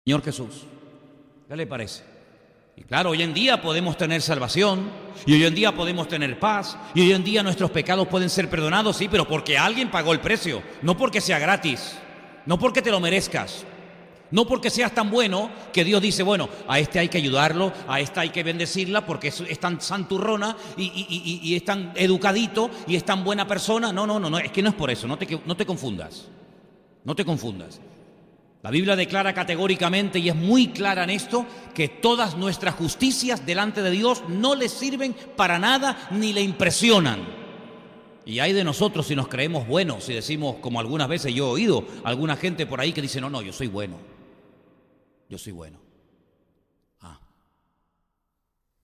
Señor Jesús. ¿Qué le parece? Y claro, hoy en día podemos tener salvación, y hoy en día podemos tener paz, y hoy en día nuestros pecados pueden ser perdonados, sí, pero porque alguien pagó el precio, no porque sea gratis, no porque te lo merezcas, no porque seas tan bueno que Dios dice, bueno, a este hay que ayudarlo, a esta hay que bendecirla porque es tan santurrona y es tan educadito y es tan buena persona. No, es que no es por eso, no te confundas, no te confundas. La Biblia declara categóricamente, y es muy clara en esto, que todas nuestras justicias delante de Dios no le sirven para nada ni le impresionan. Y hay de nosotros si nos creemos buenos, si decimos, como algunas veces yo he oído, alguna gente por ahí que dice, no, yo soy bueno. Yo soy bueno.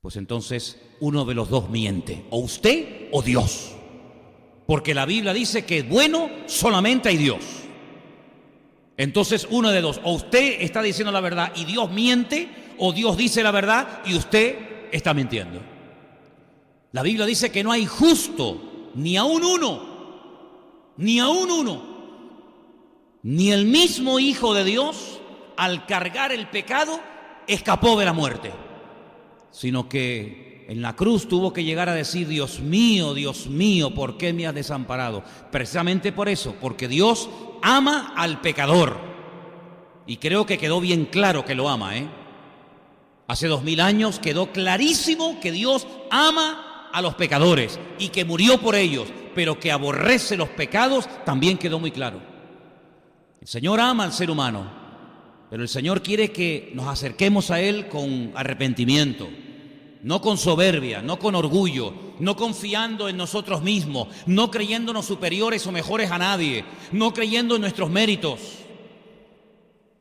Pues entonces uno de los dos miente, o usted o Dios. Porque la Biblia dice que bueno solamente hay Dios. Entonces uno de dos, o usted está diciendo la verdad y Dios miente, o Dios dice la verdad y usted está mintiendo. La Biblia dice que no hay justo, ni aun uno, ni aun uno, ni el mismo Hijo de Dios, al cargar el pecado, escapó de la muerte, sino que en la cruz tuvo que llegar a decir, Dios mío, ¿por qué me has desamparado? Precisamente por eso, porque Dios ama al pecador. Y creo que quedó bien claro que lo ama, Hace 2000 años quedó clarísimo que Dios ama a los pecadores y que murió por ellos, pero que aborrece los pecados también quedó muy claro. El Señor ama al ser humano, pero el Señor quiere que nos acerquemos a Él con arrepentimiento, no con soberbia, no con orgullo, no confiando en nosotros mismos, no creyéndonos superiores o mejores a nadie, no creyendo en nuestros méritos,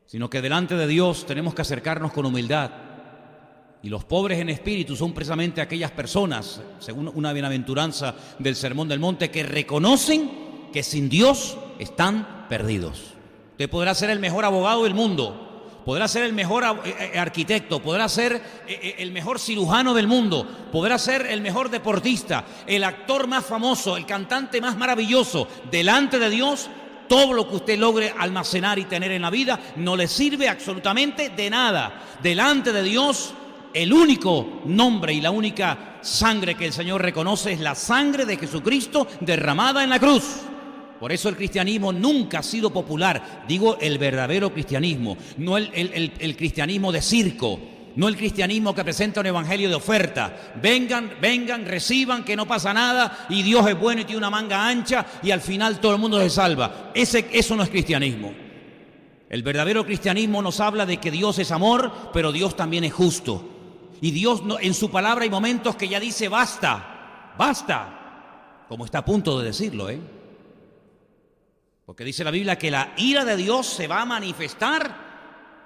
sino que delante de Dios tenemos que acercarnos con humildad. Y los pobres en espíritu son precisamente aquellas personas, según una bienaventuranza del Sermón del Monte, que reconocen que sin Dios están perdidos. Usted podrá ser el mejor abogado del mundo, podrá ser el mejor arquitecto, podrá ser el mejor cirujano del mundo, podrá ser el mejor deportista, el actor más famoso, el cantante más maravilloso. Delante de Dios, todo lo que usted logre almacenar y tener en la vida no le sirve absolutamente de nada. Delante de Dios, el único nombre y la única sangre que el Señor reconoce es la sangre de Jesucristo derramada en la cruz. Por eso el cristianismo nunca ha sido popular, digo el verdadero cristianismo, no el cristianismo de circo, no el cristianismo que presenta un evangelio de oferta. Vengan, reciban, que no pasa nada y Dios es bueno y tiene una manga ancha y al final todo el mundo se salva. Eso no es cristianismo. El verdadero cristianismo nos habla de que Dios es amor, pero Dios también es justo. Y Dios en su palabra hay momentos que ya dice basta, como está a punto de decirlo, Porque dice la Biblia que la ira de Dios se va a manifestar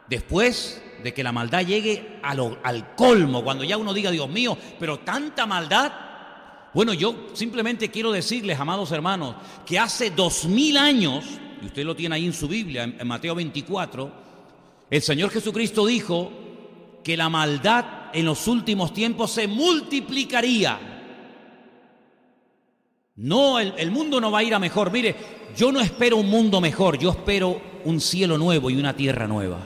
después de que la maldad llegue al colmo, cuando ya uno diga, Dios mío, pero tanta maldad. Bueno, yo simplemente quiero decirles, amados hermanos, que hace 2000 años, y usted lo tiene ahí en su Biblia, en Mateo 24, el Señor Jesucristo dijo que la maldad en los últimos tiempos se multiplicaría. No, el mundo no va a ir a mejor. Mire, yo no espero un mundo mejor, yo espero un cielo nuevo y una tierra nueva.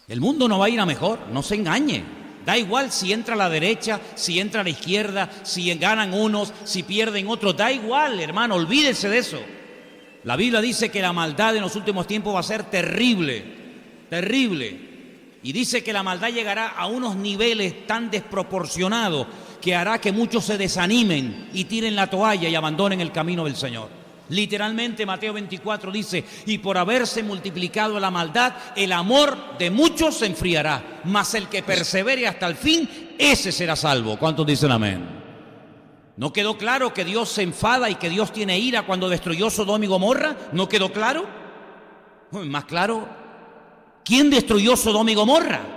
El mundo no va a ir a mejor, no se engañe. Da igual si entra a la derecha, si entra a la izquierda, si ganan unos, si pierden otros, da igual, hermano, olvídese de eso. La Biblia dice que la maldad en los últimos tiempos va a ser terrible, terrible. Y dice que la maldad llegará a unos niveles tan desproporcionados que hará que muchos se desanimen y tiren la toalla y abandonen el camino del Señor. Literalmente Mateo 24 dice, y por haberse multiplicado la maldad, el amor de muchos se enfriará, mas el que persevere hasta el fin, ese será salvo. ¿Cuántos dicen amén? ¿No quedó claro que Dios se enfada y que Dios tiene ira cuando destruyó Sodoma y Gomorra? ¿No quedó claro? Más claro, ¿quién destruyó Sodoma y Gomorra?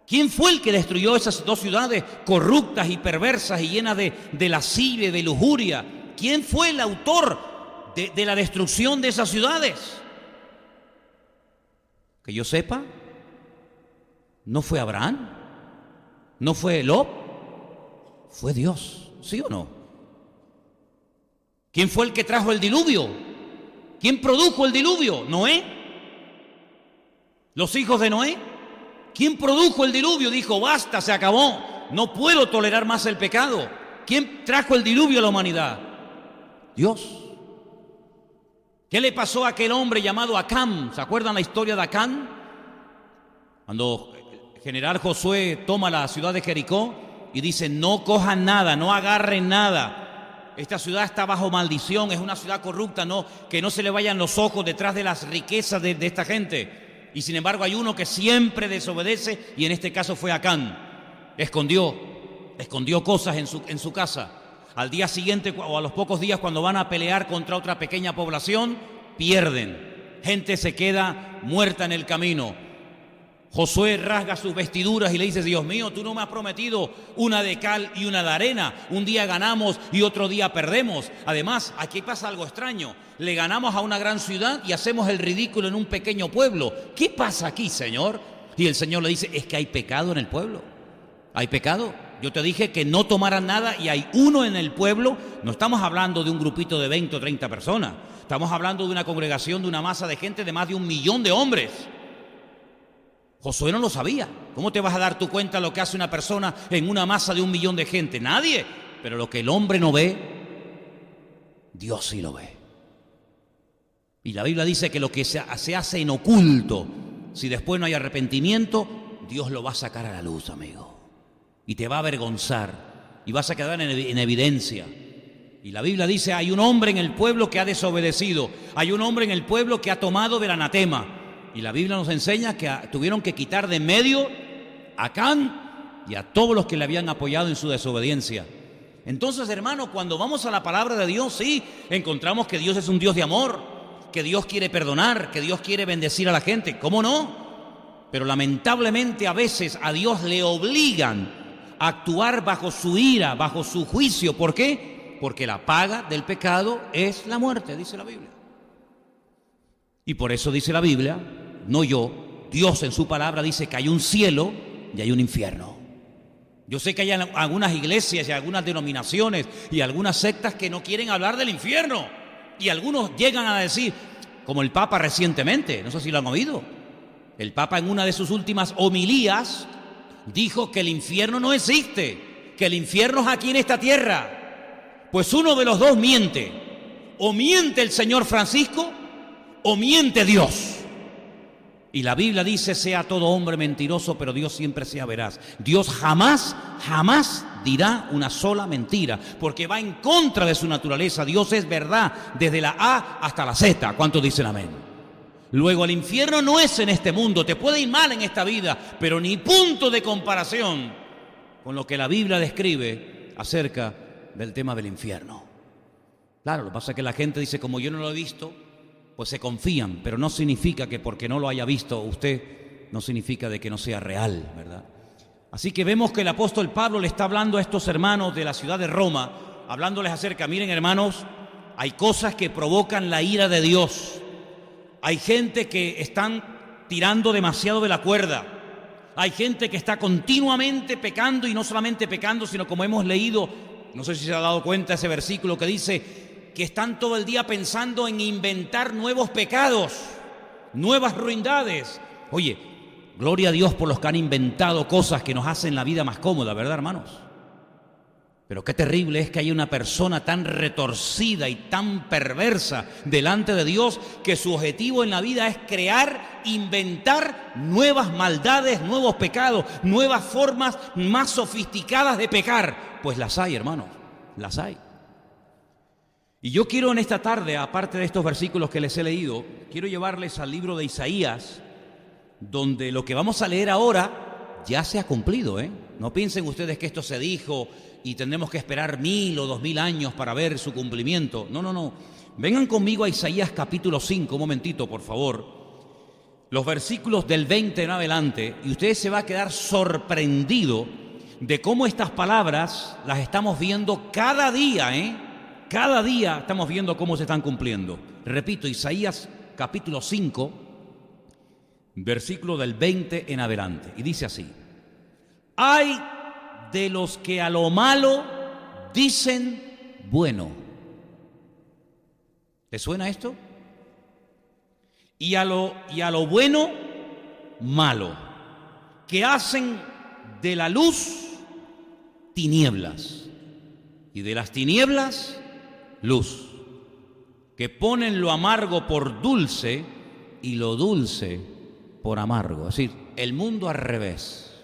¿Quién fue el que destruyó esas dos ciudades corruptas y perversas y llenas de lascivia y de lujuria? ¿Quién fue el autor de la destrucción de esas ciudades? Que yo sepa, ¿no fue Abraham? ¿No fue Lot? Fue Dios, ¿sí o no? ¿Quién fue el que trajo el diluvio? ¿Quién produjo el diluvio? Noé. Los hijos de Noé. ¿Quién produjo el diluvio? Dijo, basta, se acabó. No puedo tolerar más el pecado. ¿Quién trajo el diluvio a la humanidad? Dios. ¿Qué le pasó a aquel hombre llamado Acán? ¿Se acuerdan la historia de Acán? Cuando el general Josué toma la ciudad de Jericó y dice, no cojan nada, no agarren nada. Esta ciudad está bajo maldición, es una ciudad corrupta, no, que no se le vayan los ojos detrás de las riquezas de esta gente. Y sin embargo hay uno que siempre desobedece, y en este caso fue Acán. Escondió cosas en su casa. Al día siguiente o a los pocos días, cuando van a pelear contra otra pequeña población, pierden. Gente se queda muerta en el camino. Josué rasga sus vestiduras y le dice, Dios mío, tú no me has prometido una de cal y una de arena. Un día ganamos y otro día perdemos. Además, aquí pasa algo extraño. Le ganamos a una gran ciudad y hacemos el ridículo en un pequeño pueblo. ¿Qué pasa aquí, Señor? Y el Señor le dice, es que hay pecado en el pueblo. ¿Hay pecado? Yo te dije que no tomaran nada y hay uno en el pueblo. No estamos hablando de un grupito de 20 o 30 personas. Estamos hablando de una congregación, de una masa de gente de más de 1 millón de hombres. Josué no lo sabía. ¿Cómo te vas a dar tu cuenta lo que hace una persona en una masa de 1 millón de gente? Nadie. Pero lo que el hombre no ve, Dios sí lo ve. Y la Biblia dice que lo que se hace en oculto, si después no hay arrepentimiento, Dios lo va a sacar a la luz, amigo. Y te va a avergonzar. Y vas a quedar en evidencia. Y la Biblia dice, hay un hombre en el pueblo que ha desobedecido. Hay un hombre en el pueblo que ha tomado del anatema. Y la Biblia nos enseña que tuvieron que quitar de en medio a Acán y a todos los que le habían apoyado en su desobediencia. Entonces, hermano, cuando vamos a la palabra de Dios, sí, encontramos que Dios es un Dios de amor, que Dios quiere perdonar, que Dios quiere bendecir a la gente. ¿Cómo no? Pero lamentablemente a veces a Dios le obligan a actuar bajo su ira, bajo su juicio. ¿Por qué? Porque la paga del pecado es la muerte, dice la Biblia. Y por eso dice la Biblia, no yo, Dios en su palabra dice que hay un cielo y hay un infierno. Yo sé que hay algunas iglesias y algunas denominaciones y algunas sectas que no quieren hablar del infierno. Y algunos llegan a decir, como el Papa recientemente, no sé si lo han oído. El Papa en una de sus últimas homilías dijo que el infierno no existe, que el infierno es aquí en esta tierra. Pues uno de los dos miente. O miente el señor Francisco o miente Dios. Y la Biblia dice, sea todo hombre mentiroso, pero Dios siempre sea veraz. Dios jamás dirá una sola mentira, porque va en contra de su naturaleza. Dios es verdad desde la A hasta la Z. ¿Cuántos dicen amén? Luego, el infierno no es en este mundo. Te puede ir mal en esta vida, pero ni punto de comparación con lo que la Biblia describe acerca del tema del infierno. Claro, lo que pasa es que la gente dice, como yo no lo he visto, pues se confían, pero no significa que porque no lo haya visto usted, no significa de que no sea real, ¿verdad? Así que vemos que el apóstol Pablo le está hablando a estos hermanos de la ciudad de Roma, hablándoles acerca, miren hermanos, hay cosas que provocan la ira de Dios. Hay gente que están tirando demasiado de la cuerda. Hay gente que está continuamente pecando, y no solamente pecando, sino como hemos leído, no sé si se ha dado cuenta ese versículo que dice que están todo el día pensando en inventar nuevos pecados, nuevas ruindades. Oye, gloria a Dios por los que han inventado cosas que nos hacen la vida más cómoda, ¿verdad, hermanos? Pero qué terrible es que haya una persona tan retorcida y tan perversa delante de Dios, que su objetivo en la vida es crear, inventar nuevas maldades, nuevos pecados, nuevas formas más sofisticadas de pecar. Pues las hay, hermanos, las hay. Y yo quiero en esta tarde, aparte de estos versículos que les he leído, quiero llevarles al libro de Isaías, donde lo que vamos a leer ahora ya se ha cumplido, ¿eh? No piensen ustedes que esto se dijo y tendremos que esperar 1000 o 2000 años para ver su cumplimiento. No. Vengan conmigo a Isaías capítulo 5, un momentito, por favor. Los versículos del 20 en adelante, y ustedes se va a quedar sorprendido de cómo estas palabras las estamos viendo cada día, ¿eh? Cada día estamos viendo cómo se están cumpliendo. Repito, Isaías capítulo 5, versículo del 20 en adelante. Y dice así: ay de los que a lo malo dicen bueno. ¿Te suena esto? Y a lo bueno malo, que hacen de la luz tinieblas y de las tinieblas luz, que ponen lo amargo por dulce y lo dulce por amargo. Es decir, el mundo al revés,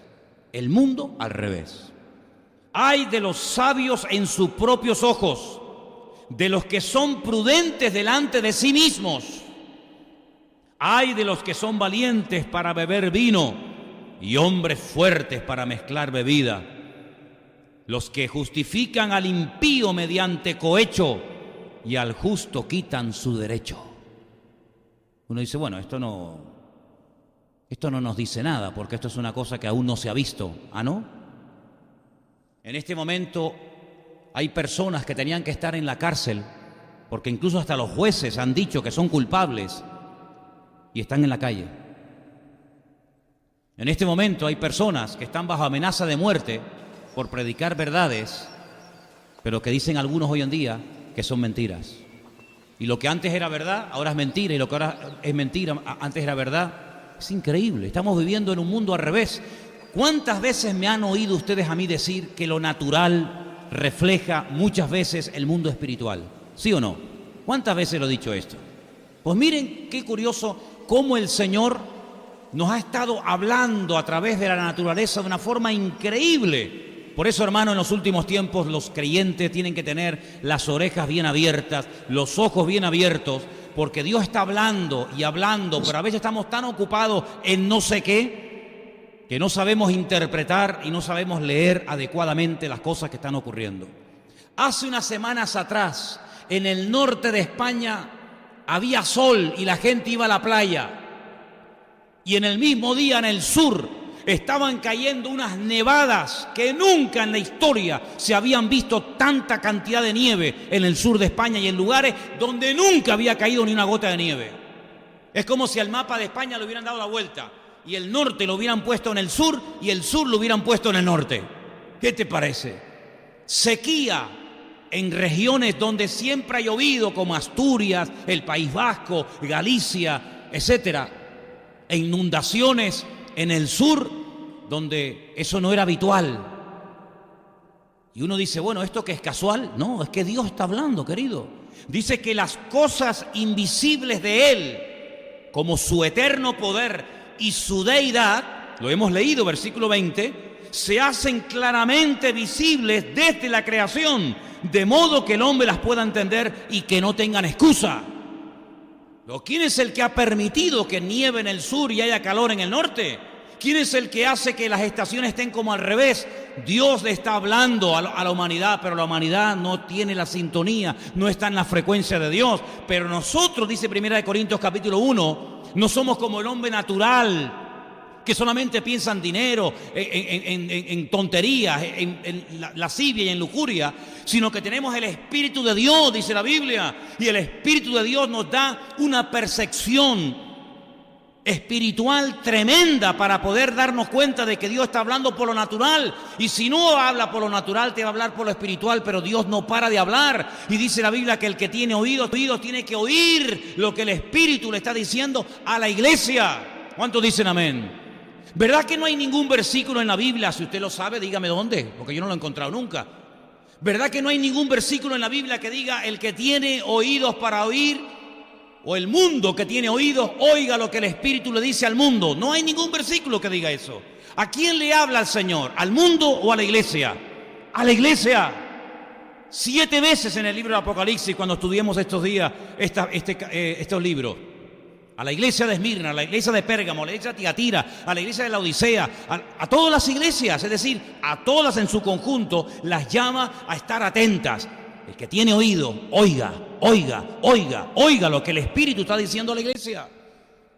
el mundo al revés. Ay de los sabios en sus propios ojos, de los que son prudentes delante de sí mismos. Ay de los que son valientes para beber vino y hombres fuertes para mezclar bebida. Los que justifican al impío mediante cohecho y al justo quitan su derecho. Uno dice, bueno, esto no nos dice nada, porque esto es una cosa que aún no se ha visto. ¿Ah, no? En este momento hay personas que tenían que estar en la cárcel, porque incluso hasta los jueces han dicho que son culpables y están en la calle. En este momento hay personas que están bajo amenaza de muerte por predicar verdades, pero que dicen algunos hoy en día que son mentiras. Y lo que antes era verdad, ahora es mentira, y lo que ahora es mentira, antes era verdad. Es increíble, estamos viviendo en un mundo al revés. ¿Cuántas veces me han oído ustedes a mí decir que lo natural refleja muchas veces el mundo espiritual? ¿Sí o no? ¿Cuántas veces lo he dicho esto? Pues miren qué curioso cómo el Señor nos ha estado hablando a través de la naturaleza de una forma increíble. Por eso, hermano, en los últimos tiempos los creyentes tienen que tener las orejas bien abiertas, los ojos bien abiertos, porque Dios está hablando y hablando, pero a veces estamos tan ocupados en no sé qué, que no sabemos interpretar y no sabemos leer adecuadamente las cosas que están ocurriendo. Hace unas semanas atrás, en el norte de España, había sol y la gente iba a la playa. Y en el mismo día, en el sur, estaban cayendo unas nevadas que nunca en la historia se habían visto tanta cantidad de nieve en el sur de España y en lugares donde nunca había caído ni una gota de nieve. Es como si al mapa de España le hubieran dado la vuelta y el norte lo hubieran puesto en el sur y el sur lo hubieran puesto en el norte. ¿Qué te parece? Sequía en regiones donde siempre ha llovido, como Asturias, el País Vasco, Galicia, etcétera, e inundaciones en el sur, donde eso no era habitual. Y uno dice, bueno, ¿esto qué es casual? No, es que Dios está hablando, querido. Dice que las cosas invisibles de Él, como su eterno poder y su deidad, lo hemos leído, versículo 20, se hacen claramente visibles desde la creación, de modo que el hombre las pueda entender y que no tengan excusa. ¿Quién es el que ha permitido que nieve en el sur y haya calor en el norte? ¿Quién es el que hace que las estaciones estén como al revés? Dios le está hablando a la humanidad, pero la humanidad no tiene la sintonía, no está en la frecuencia de Dios. Pero nosotros, dice 1 Corintios capítulo 1, no somos como el hombre natural, que solamente piensa en dinero, en tonterías, en lascivia y en lujuria, sino que tenemos el Espíritu de Dios, dice la Biblia, y el Espíritu de Dios nos da una percepción espiritual tremenda para poder darnos cuenta de que Dios está hablando por lo natural. Y si no habla por lo natural, te va a hablar por lo espiritual, pero Dios no para de hablar. Y dice la Biblia que el que tiene oídos tiene que oír lo que el Espíritu le está diciendo a la iglesia. ¿Cuántos dicen amén? ¿Verdad que no hay ningún versículo en la Biblia? Si usted lo sabe, dígame dónde, porque yo no lo he encontrado nunca. ¿Verdad que no hay ningún versículo en la Biblia que diga el que tiene oídos para oír, o el mundo que tiene oídos, oiga lo que el Espíritu le dice al mundo? No hay ningún versículo que diga eso. ¿A quién le habla el Señor? ¿Al mundo o a la iglesia? A la iglesia. 7 veces en el libro de Apocalipsis, cuando estudiemos estos días estos libros. A la iglesia de Esmirna, a la iglesia de Pérgamo, a la iglesia de Tiatira, a la iglesia de la Odisea, a todas las iglesias, es decir, a todas en su conjunto, las llama a estar atentas. El que tiene oído, oiga, oiga, oiga, oiga lo que el Espíritu está diciendo a la iglesia.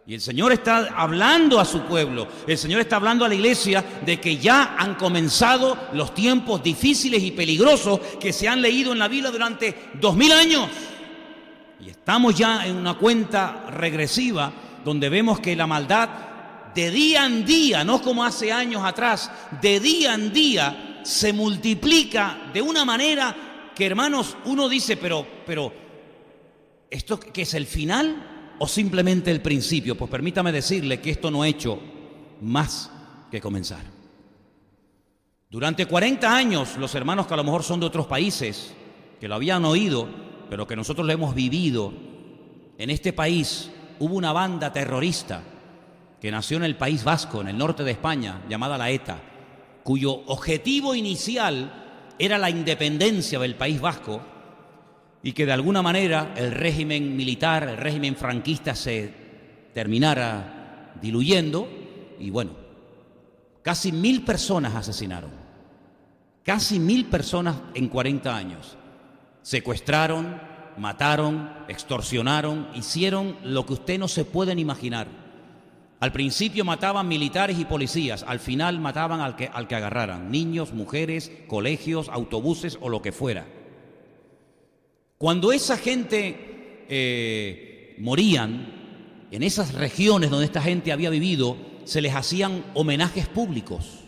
Y el Señor está hablando a su pueblo, el Señor está hablando a la iglesia de que ya han comenzado los tiempos difíciles y peligrosos que se han leído en la Biblia durante 2000 años. Y estamos ya en una cuenta regresiva donde vemos que la maldad de día en día, no como hace años atrás, de día en día se multiplica de una manera que, hermanos, uno dice, pero ¿esto qué es el final o simplemente el principio? Pues permítame decirle que esto no ha hecho más que comenzar. Durante 40 años, los hermanos que a lo mejor son de otros países, que lo habían oído, pero que nosotros lo hemos vivido, en este país hubo una banda terrorista que nació en el País Vasco, en el norte de España, llamada la ETA, cuyo objetivo inicial era la independencia del País Vasco, y que de alguna manera el régimen militar, el régimen franquista se terminara diluyendo. Y bueno, casi 1000 personas asesinaron, casi 1000 personas en 40 años. Secuestraron, mataron, extorsionaron, hicieron lo que usted no se pueden imaginar. Al principio mataban militares y policías, al final mataban al que agarraran, niños, mujeres, colegios, autobuses o lo que fuera. Cuando esa gente morían, en esas regiones donde esta gente había vivido, se les hacían homenajes públicos.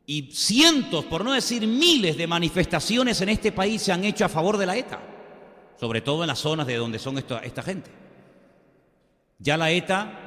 Y cientos, por no decir miles, de manifestaciones en este país se han hecho a favor de la ETA, sobre todo en las zonas de donde son esta gente. Ya la ETA,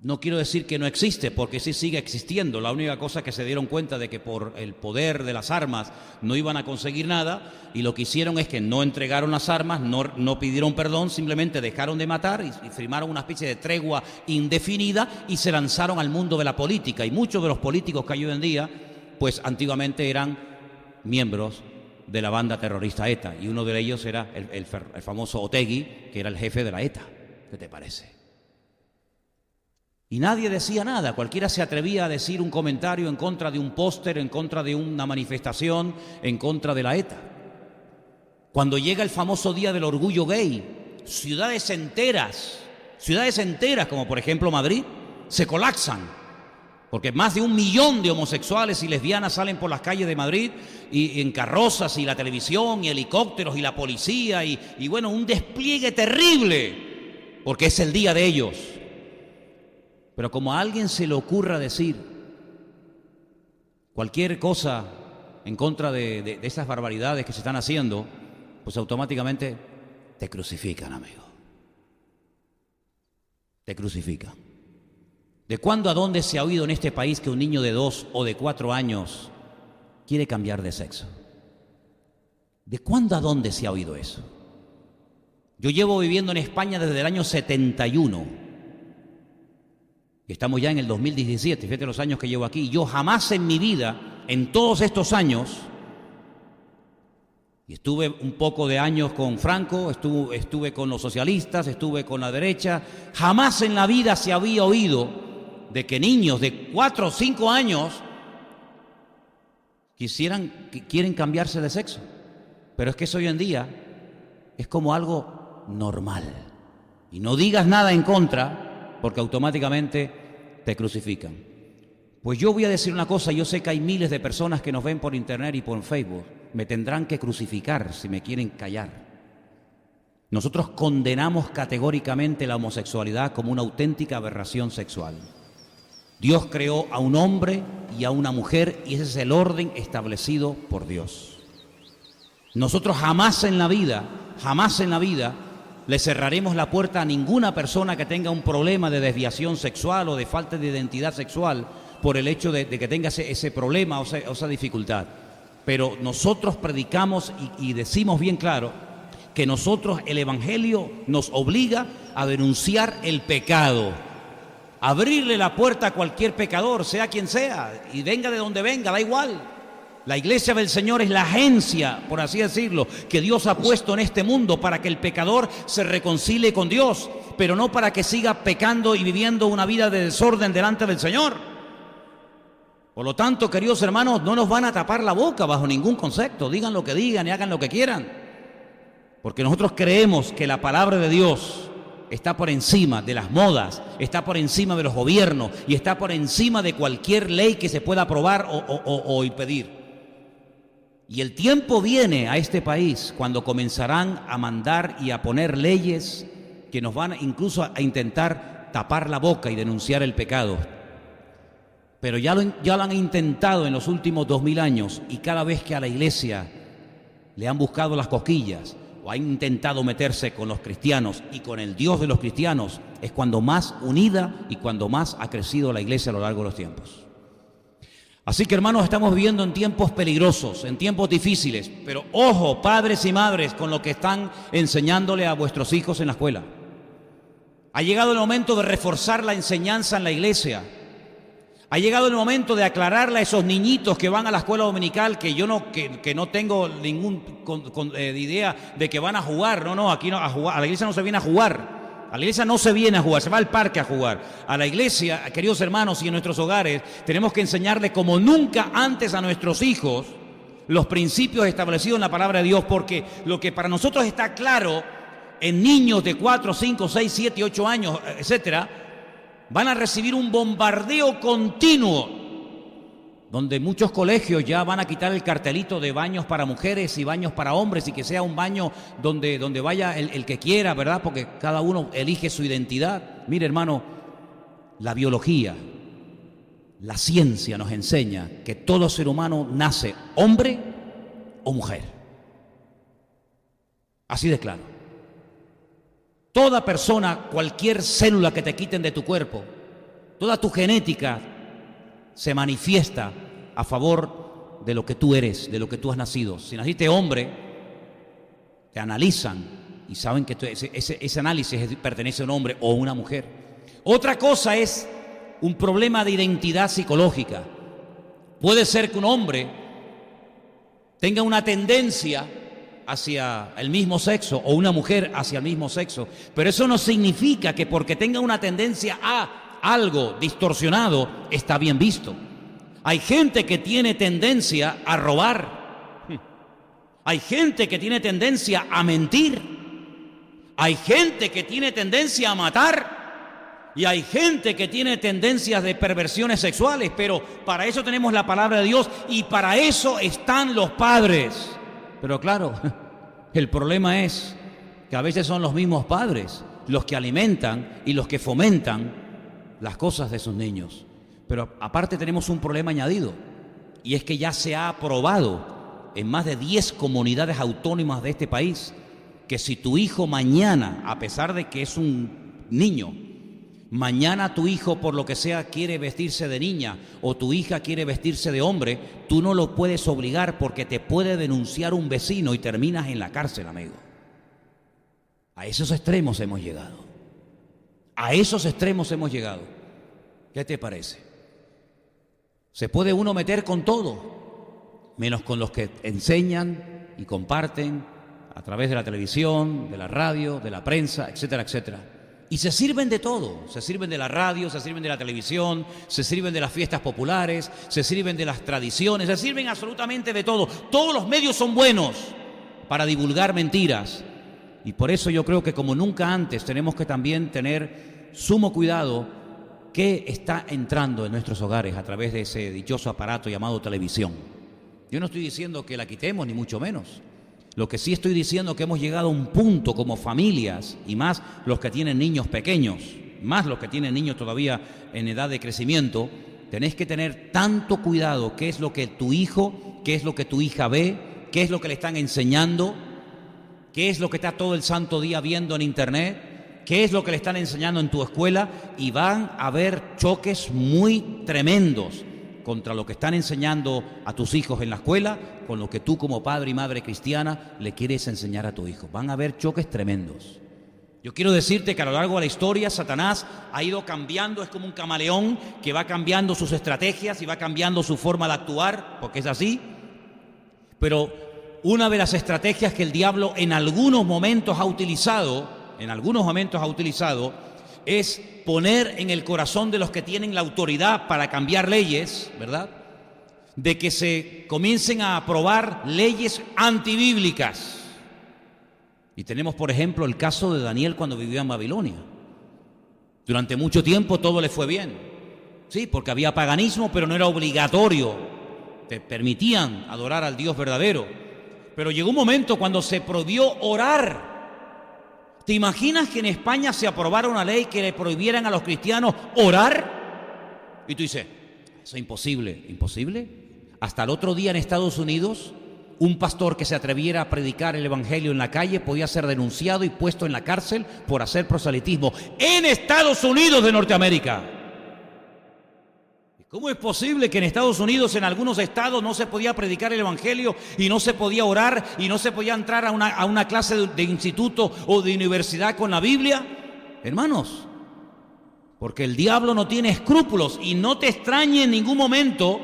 no quiero decir que no existe, porque sí sigue existiendo. La única cosa que se dieron cuenta de que por el poder de las armas no iban a conseguir nada, y lo que hicieron es que no entregaron las armas, no pidieron perdón, simplemente dejaron de matar y firmaron una especie de tregua indefinida y se lanzaron al mundo de la política. Y muchos de los políticos que hay hoy en día, pues antiguamente eran miembros de la banda terrorista ETA, y uno de ellos era el famoso Otegi, que era el jefe de la ETA. ¿Qué te parece? Y nadie decía nada, cualquiera se atrevía a decir un comentario en contra de un póster, en contra de una manifestación, en contra de la ETA. Cuando llega el famoso Día del Orgullo Gay, ciudades enteras, como por ejemplo Madrid, se colapsan, porque más de 1 millón de homosexuales y lesbianas salen por las calles de Madrid y en carrozas, y la televisión y helicópteros y la policía y bueno, un despliegue terrible, porque es el día de ellos. Pero como a alguien se le ocurra decir cualquier cosa en contra de esas barbaridades que se están haciendo, pues automáticamente te crucifican, amigo. Te crucifican. ¿De cuándo a dónde se ha oído en este país que un niño de 2 o de 4 años quiere cambiar de sexo? ¿De cuándo a dónde se ha oído eso? Yo llevo viviendo en España desde el año 71. Y estamos ya en el 2017, fíjate los años que llevo aquí. Yo jamás en mi vida, en todos estos años, y estuve un poco de años con Franco, estuve con los socialistas, estuve con la derecha, jamás en la vida se había oído de que niños de 4 o 5 años quieren cambiarse de sexo. Pero es que eso hoy en día es como algo normal. Y no digas nada en contra, porque automáticamente te crucifican. Pues yo voy a decir una cosa, yo sé que hay miles de personas que nos ven por internet y por Facebook. Me tendrán que crucificar si me quieren callar. Nosotros condenamos categóricamente la homosexualidad como una auténtica aberración sexual. Dios creó a un hombre y a una mujer, y ese es el orden establecido por Dios. Nosotros jamás en la vida, le cerraremos la puerta a ninguna persona que tenga un problema de desviación sexual o de falta de identidad sexual por el hecho de que tenga ese problema o esa dificultad. Pero nosotros predicamos y decimos bien claro que nosotros, el Evangelio nos obliga a denunciar el pecado, abrirle la puerta a cualquier pecador, sea quien sea, y venga de donde venga, da igual. La Iglesia del Señor es la agencia, por así decirlo, que Dios ha puesto en este mundo para que el pecador se reconcilie con Dios, pero no para que siga pecando y viviendo una vida de desorden delante del Señor. Por lo tanto, queridos hermanos, no nos van a tapar la boca bajo ningún concepto. Digan lo que digan y hagan lo que quieran. Porque nosotros creemos que la palabra de Dios está por encima de las modas, está por encima de los gobiernos y está por encima de cualquier ley que se pueda aprobar o impedir. Y el tiempo viene a este país cuando comenzarán a mandar y a poner leyes que nos van incluso a intentar tapar la boca y denunciar el pecado. Pero ya lo han intentado en los últimos 2000 años, y cada vez que a la Iglesia le han buscado las cosquillas, o ha intentado meterse con los cristianos y con el Dios de los cristianos, es cuando más unida y cuando más ha crecido la iglesia a lo largo de los tiempos. Así que, hermanos, estamos viviendo en tiempos peligrosos, en tiempos difíciles, pero ojo, padres y madres, con lo que están enseñándole a vuestros hijos en la escuela. Ha llegado el momento de reforzar la enseñanza en la iglesia. Ha llegado el momento de aclararle a esos niñitos que van a la escuela dominical que yo no tengo ningún idea de que van a jugar. No, aquí no, a jugar. A la iglesia no se viene a jugar. A la iglesia no se viene a jugar, se va al parque a jugar. A la iglesia, queridos hermanos, y en nuestros hogares tenemos que enseñarle como nunca antes a nuestros hijos los principios establecidos en la palabra de Dios, porque lo que para nosotros está claro en niños de 4, 5, 6, 7, 8 años, etcétera, van a recibir un bombardeo continuo, donde muchos colegios ya van a quitar el cartelito de baños para mujeres y baños para hombres, y que sea un baño donde vaya el que quiera, ¿verdad? Porque cada uno elige su identidad. Mire, hermano, la biología, la ciencia nos enseña que todo ser humano nace hombre o mujer. Así de claro. Toda persona, cualquier célula que te quiten de tu cuerpo, toda tu genética se manifiesta a favor de lo que tú eres, de lo que tú has nacido. Si naciste hombre, te analizan y saben que ese análisis pertenece a un hombre o a una mujer. Otra cosa es un problema de identidad psicológica. Puede ser que un hombre tenga una tendencia hacia el mismo sexo o una mujer hacia el mismo sexo, pero eso no significa que porque tenga una tendencia a algo distorsionado está bien visto. Hay gente que tiene tendencia a robar, hay gente que tiene tendencia a mentir, hay gente que tiene tendencia a matar y hay gente que tiene tendencias de perversiones sexuales, pero para eso tenemos la palabra de Dios y para eso están los padres. Pero claro, el problema es que a veces son los mismos padres los que alimentan y los que fomentan las cosas de sus niños. Pero aparte tenemos un problema añadido, y es que ya se ha aprobado en más de 10 comunidades autónomas de este país que si tu hijo mañana, a pesar de que es un niño, mañana tu hijo por lo que sea quiere vestirse de niña o tu hija quiere vestirse de hombre, tú no lo puedes obligar porque te puede denunciar un vecino y terminas en la cárcel, amigo. A esos extremos hemos llegado. A esos extremos hemos llegado. ¿Qué te parece? Se puede uno meter con todo, menos con los que enseñan y comparten a través de la televisión, de la radio, de la prensa, etcétera, etcétera. Y se sirven de todo, se sirven de la radio, se sirven de la televisión, se sirven de las fiestas populares, se sirven de las tradiciones, se sirven absolutamente de todo. Todos los medios son buenos para divulgar mentiras. Y por eso yo creo que como nunca antes tenemos que también tener sumo cuidado qué está entrando en nuestros hogares a través de ese dichoso aparato llamado televisión. Yo no estoy diciendo que la quitemos, ni mucho menos. Lo que sí estoy diciendo es que hemos llegado a un punto como familias, y más los que tienen niños pequeños, más los que tienen niños todavía en edad de crecimiento, tenéis que tener tanto cuidado qué es lo que tu hijo, qué es lo que tu hija ve, qué es lo que le están enseñando, qué es lo que está todo el santo día viendo en internet, qué es lo que le están enseñando en tu escuela, y van a haber choques muy tremendos contra lo que están enseñando a tus hijos en la escuela, con lo que tú como padre y madre cristiana le quieres enseñar a tu hijo. Van a haber choques tremendos. Yo quiero decirte que a lo largo de la historia Satanás ha ido cambiando, es como un camaleón que va cambiando sus estrategias y va cambiando su forma de actuar, porque es así. Pero una de las estrategias que el diablo en algunos momentos ha utilizado, es poner en el corazón de los que tienen la autoridad para cambiar leyes, ¿verdad?, de que se comiencen a aprobar leyes antibíblicas. Y tenemos, por ejemplo, el caso de Daniel cuando vivió en Babilonia. Durante mucho tiempo todo le fue bien, sí, porque había paganismo, pero no era obligatorio. Te permitían adorar al Dios verdadero. Pero llegó un momento cuando se prohibió orar. ¿Te imaginas que en España se aprobara una ley que le prohibieran a los cristianos orar? Y tú dices, eso es imposible. ¿Imposible? Hasta el otro día en Estados Unidos un pastor que se atreviera a predicar el evangelio en la calle podía ser denunciado y puesto en la cárcel por hacer proselitismo en Estados Unidos de Norteamérica. ¿Cómo es posible que en Estados Unidos, en algunos estados, no se podía predicar el evangelio y no se podía orar y no se podía entrar a una clase de instituto o de universidad con la Biblia? Hermanos, porque el diablo no tiene escrúpulos, y no te extrañe en ningún momento,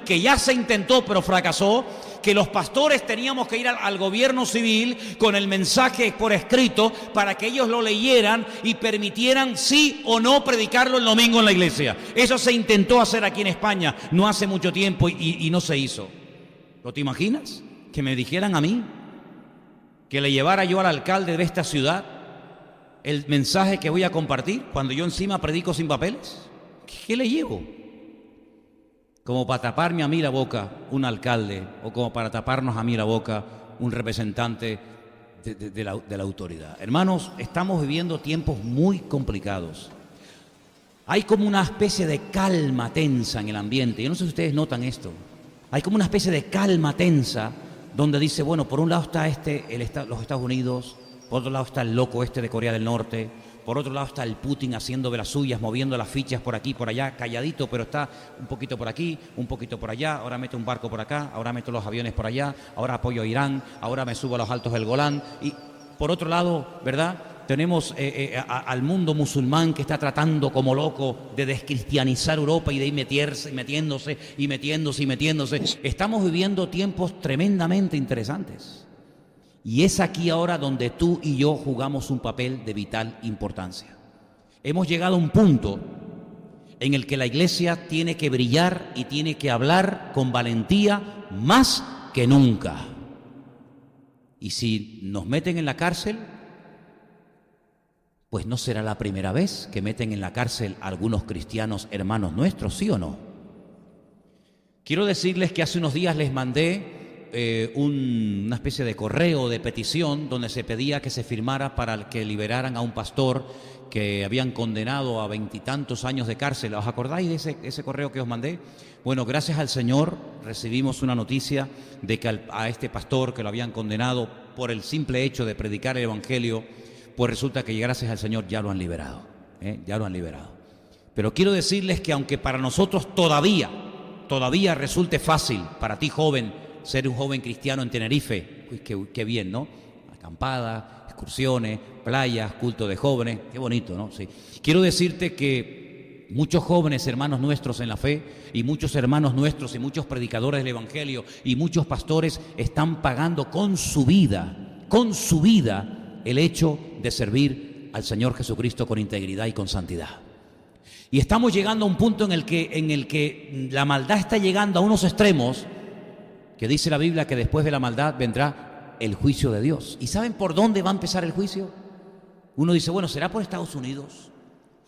que ya se intentó pero fracasó, que los pastores teníamos que ir al gobierno civil con el mensaje por escrito para que ellos lo leyeran y permitieran sí o no predicarlo el domingo en la iglesia. Eso se intentó hacer aquí en España no hace mucho tiempo y no se hizo. ¿No te imaginas? Que me dijeran a mí, que le llevara yo al alcalde de esta ciudad el mensaje que voy a compartir cuando yo encima predico sin papeles. ¿Qué le llevo? Como para taparme a mí la boca un alcalde, o como para taparnos a mí la boca un representante de la autoridad. Hermanos, estamos viviendo tiempos muy complicados. Hay como una especie de calma tensa en el ambiente. Yo no sé si ustedes notan esto. Hay como una especie de calma tensa donde dice, bueno, por un lado está los Estados Unidos, por otro lado está el loco de Corea del Norte, por otro lado está el Putin haciendo de las suyas, moviendo las fichas por aquí, por allá, calladito, pero está un poquito por aquí, un poquito por allá, ahora mete un barco por acá, ahora meto los aviones por allá, ahora apoyo a Irán, ahora me subo a los altos del Golán. Y por otro lado, ¿verdad?, tenemos al mundo musulmán que está tratando como loco de descristianizar Europa y de ir metiéndose. Estamos viviendo tiempos tremendamente interesantes. Y es aquí ahora donde tú y yo jugamos un papel de vital importancia. Hemos llegado a un punto en el que la iglesia tiene que brillar y tiene que hablar con valentía más que nunca. Y si nos meten en la cárcel, pues no será la primera vez que meten en la cárcel a algunos cristianos hermanos nuestros, ¿sí o no? Quiero decirles que hace unos días les mandé una especie de correo de petición donde se pedía que se firmara para que liberaran a un pastor que habían condenado a 20 y tantos años de cárcel. ¿Os acordáis de ese correo que os mandé? Bueno, gracias al Señor recibimos una noticia de que a este pastor que lo habían condenado por el simple hecho de predicar el evangelio, pues resulta que gracias al Señor ya lo han liberado, ya lo han liberado. Pero quiero decirles que aunque para nosotros todavía resulte fácil, para ti joven, ser un joven cristiano en Tenerife, uy, qué bien, ¿no? Acampadas, excursiones, playas, culto de jóvenes, qué bonito, ¿no? Sí. Quiero decirte que muchos jóvenes hermanos nuestros en la fe y muchos hermanos nuestros y muchos predicadores del evangelio y muchos pastores están pagando con su vida el hecho de servir al Señor Jesucristo con integridad y con santidad. Y estamos llegando a un punto en el que la maldad está llegando a unos extremos que dice la Biblia que después de la maldad vendrá el juicio de Dios. ¿Y saben por dónde va a empezar el juicio? Uno dice, bueno, ¿será por Estados Unidos?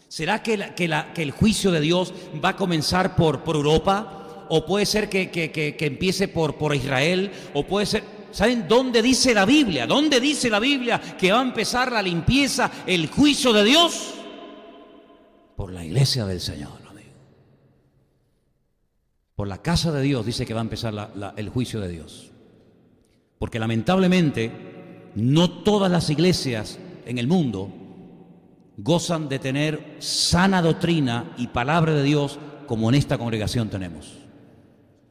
¿Será que el juicio de Dios va a comenzar por Europa? ¿O puede ser que empiece por Israel? ¿O puede ser...? ¿Saben dónde dice la Biblia? ¿Dónde dice la Biblia que va a empezar la limpieza, el juicio de Dios? Por la iglesia del Señor, amigo. Por la casa de Dios dice que va a empezar el juicio de Dios. Porque lamentablemente no todas las iglesias en el mundo gozan de tener sana doctrina y palabra de Dios como en esta congregación tenemos.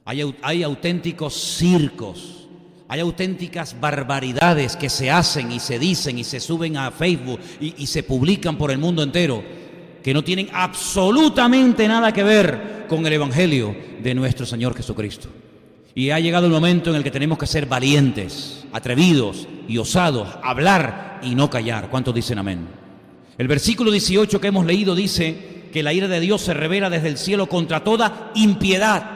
Hay auténticos circos, hay auténticas barbaridades que se hacen y se dicen y se suben a Facebook y se publican por el mundo entero, que no tienen absolutamente nada que ver con el evangelio de nuestro Señor Jesucristo. Y ha llegado el momento en el que tenemos que ser valientes, atrevidos y osados, hablar y no callar. ¿Cuántos dicen amén? El versículo 18 que hemos leído dice que la ira de Dios se revela desde el cielo contra toda impiedad.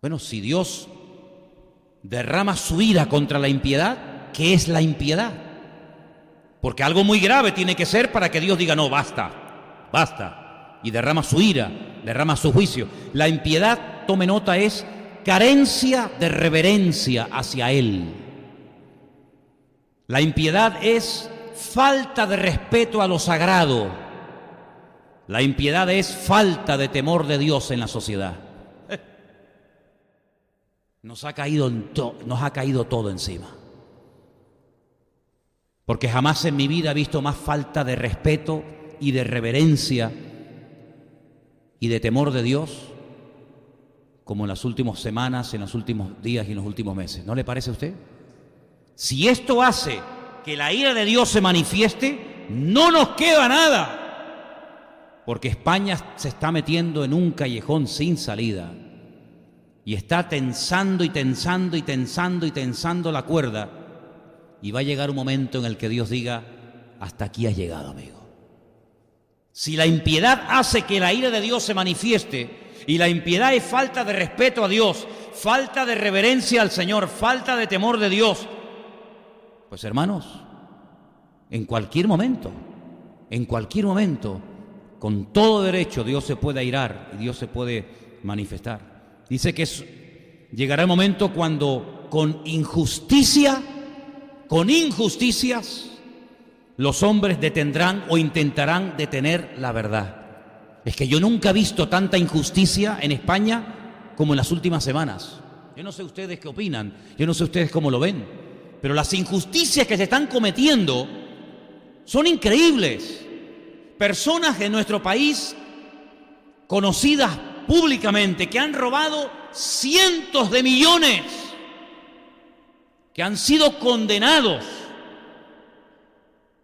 Bueno, si Dios derrama su ira contra la impiedad, ¿qué es la impiedad? Porque algo muy grave tiene que ser para que Dios diga, no, basta, basta, y derrama su ira, derrama su juicio. La impiedad, tome nota, es carencia de reverencia hacia Él. La impiedad es falta de respeto a lo sagrado. La impiedad es falta de temor de Dios en la sociedad. nos ha caído todo encima. Porque jamás en mi vida he visto más falta de respeto y de reverencia y de temor de Dios como en las últimas semanas, en los últimos días y en los últimos meses. ¿No le parece a usted? Si esto hace que la ira de Dios se manifieste, no nos queda nada. Porque España se está metiendo en un callejón sin salida y está tensando y tensando y tensando y tensando la cuerda, y va a llegar un momento en el que Dios diga: hasta aquí has llegado, amigo. Si la impiedad hace que la ira de Dios se manifieste, y la impiedad es falta de respeto a Dios, falta de reverencia al Señor, falta de temor de Dios, pues hermanos, en cualquier momento, con todo derecho, Dios se puede airar y Dios se puede manifestar. Dice que llegará el momento cuando con injusticias, los hombres detendrán o intentarán detener la verdad. Es que yo nunca he visto tanta injusticia en España como en las últimas semanas. Yo no sé ustedes qué opinan, yo no sé ustedes cómo lo ven, pero las injusticias que se están cometiendo son increíbles. Personas en nuestro país, conocidas públicamente, que han robado cientos de millones, que han sido condenados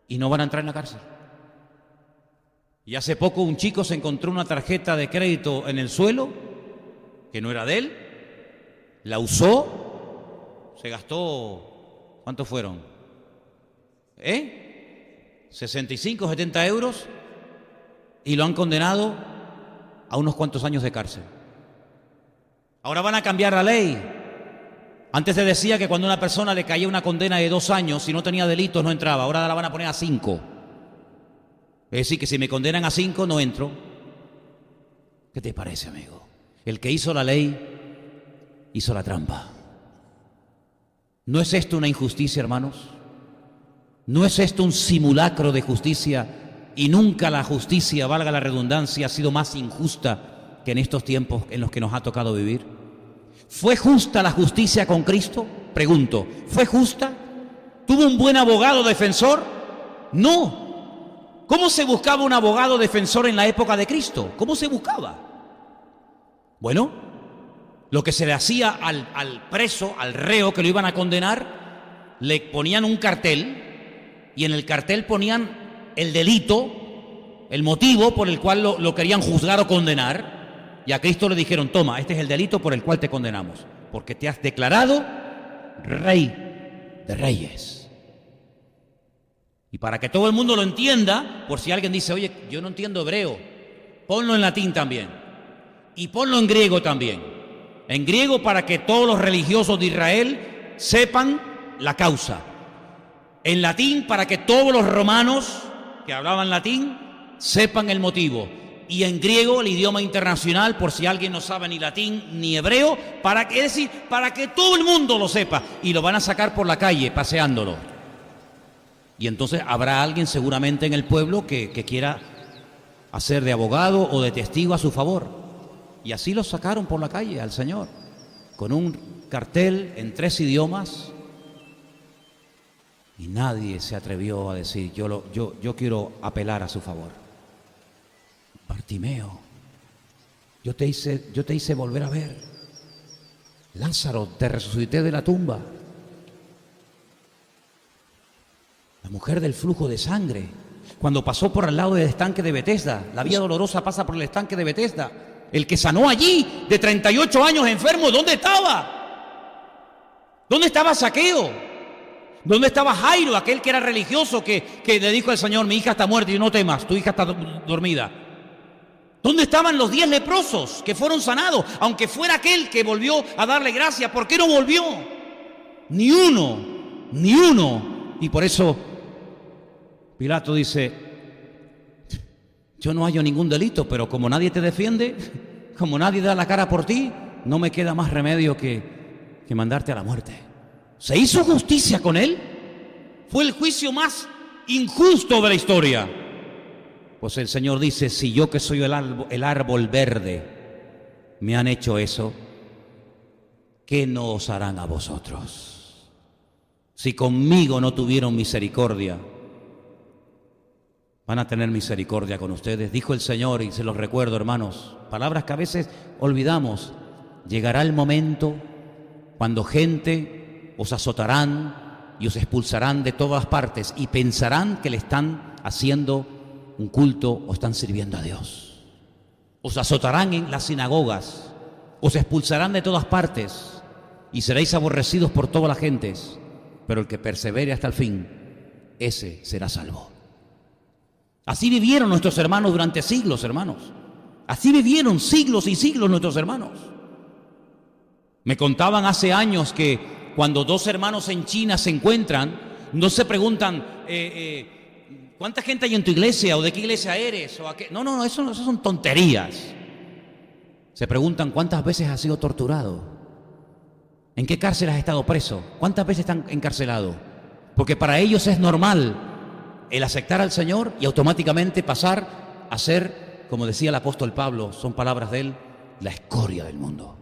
y no van a entrar en la cárcel. Y hace poco un chico se encontró una tarjeta de crédito en el suelo, que no era de él, la usó, se gastó, ¿cuántos fueron? 65, 70 euros, y lo han condenado a unos cuantos años de cárcel. Ahora van a cambiar la ley. Antes se decía que cuando a una persona le caía una condena de 2 años, si no tenía delitos no entraba. Ahora la van a poner a 5. Es decir, que si me condenan a 5 no entro. ¿Qué te parece, amigo? El que hizo la ley hizo la trampa. ¿No es esto una injusticia, hermanos? ¿No es esto un simulacro de justicia? Y nunca la justicia, valga la redundancia, ha sido más injusta que en estos tiempos en los que nos ha tocado vivir. ¿Fue justa la justicia con Cristo? Pregunto, ¿fue justa? ¿Tuvo un buen abogado defensor? No. ¿Cómo se buscaba un abogado defensor en la época de Cristo? ¿Cómo se buscaba? Bueno, lo que se le hacía al preso, al reo que lo iban a condenar, le ponían un cartel y en el cartel ponían el delito, el motivo por el cual lo querían juzgar o condenar. Y a Cristo le dijeron: toma, este es el delito por el cual te condenamos, porque te has declarado Rey de Reyes. Y para que todo el mundo lo entienda, por si alguien dice: oye, yo no entiendo hebreo, ponlo en latín también, y ponlo en griego también. En griego, para que todos los religiosos de Israel sepan la causa. En latín, para que todos los romanos que hablaban latín sepan el motivo. Y en griego, el idioma internacional, por si alguien no sabe ni latín ni hebreo, es decir, para que todo el mundo lo sepa. Y lo van a sacar por la calle, paseándolo. Y entonces habrá alguien seguramente en el pueblo que quiera hacer de abogado o de testigo a su favor. Y así lo sacaron por la calle al Señor, con un cartel en 3 idiomas. Y nadie se atrevió a decir: yo quiero apelar a su favor. Bartimeo, yo te hice volver a ver. Lázaro, te resucité de la tumba. La mujer del flujo de sangre, cuando pasó por al lado del estanque de Betesda, la vía dolorosa pasa por el estanque de Betesda. El que sanó allí, de 38 años enfermo, ¿dónde estaba? ¿Dónde estaba Zaqueo? ¿Dónde estaba Jairo, aquel que era religioso, que le dijo al Señor: mi hija está muerta y no temas, tu hija está dormida? ¿Dónde estaban los 10 leprosos que fueron sanados? Aunque fuera aquel que volvió a darle gracias, ¿por qué no volvió? Ni uno. Y por eso Pilato dice: yo no hallo ningún delito, pero como nadie te defiende, como nadie da la cara por ti, no me queda más remedio que mandarte a la muerte. ¿Se hizo justicia con él? Fue el juicio más injusto de la historia. Pues el Señor dice: si yo, que soy el árbol verde, me han hecho eso, ¿qué no os harán a vosotros? Si conmigo no tuvieron misericordia, van a tener misericordia con ustedes. Dijo el Señor, y se los recuerdo, hermanos, palabras que a veces olvidamos. Llegará el momento cuando gente os azotarán y os expulsarán de todas partes y pensarán que le están haciendo un culto o están sirviendo a Dios. Os azotarán en las sinagogas, os expulsarán de todas partes y seréis aborrecidos por todas las gentes, pero el que persevere hasta el fin, ese será salvo. Así vivieron nuestros hermanos durante siglos, hermanos. Así vivieron siglos y siglos nuestros hermanos. Me contaban hace años que cuando dos hermanos en China se encuentran, no se preguntan, ¿cuánta gente hay en tu iglesia? ¿O de qué iglesia eres? ¿O a qué? No, eso son tonterías. Se preguntan, ¿cuántas veces has sido torturado? ¿En qué cárcel has estado preso? ¿Cuántas veces están encarcelado? Porque para ellos es normal el aceptar al Señor y automáticamente pasar a ser, como decía el apóstol Pablo, son palabras de él, la escoria del mundo.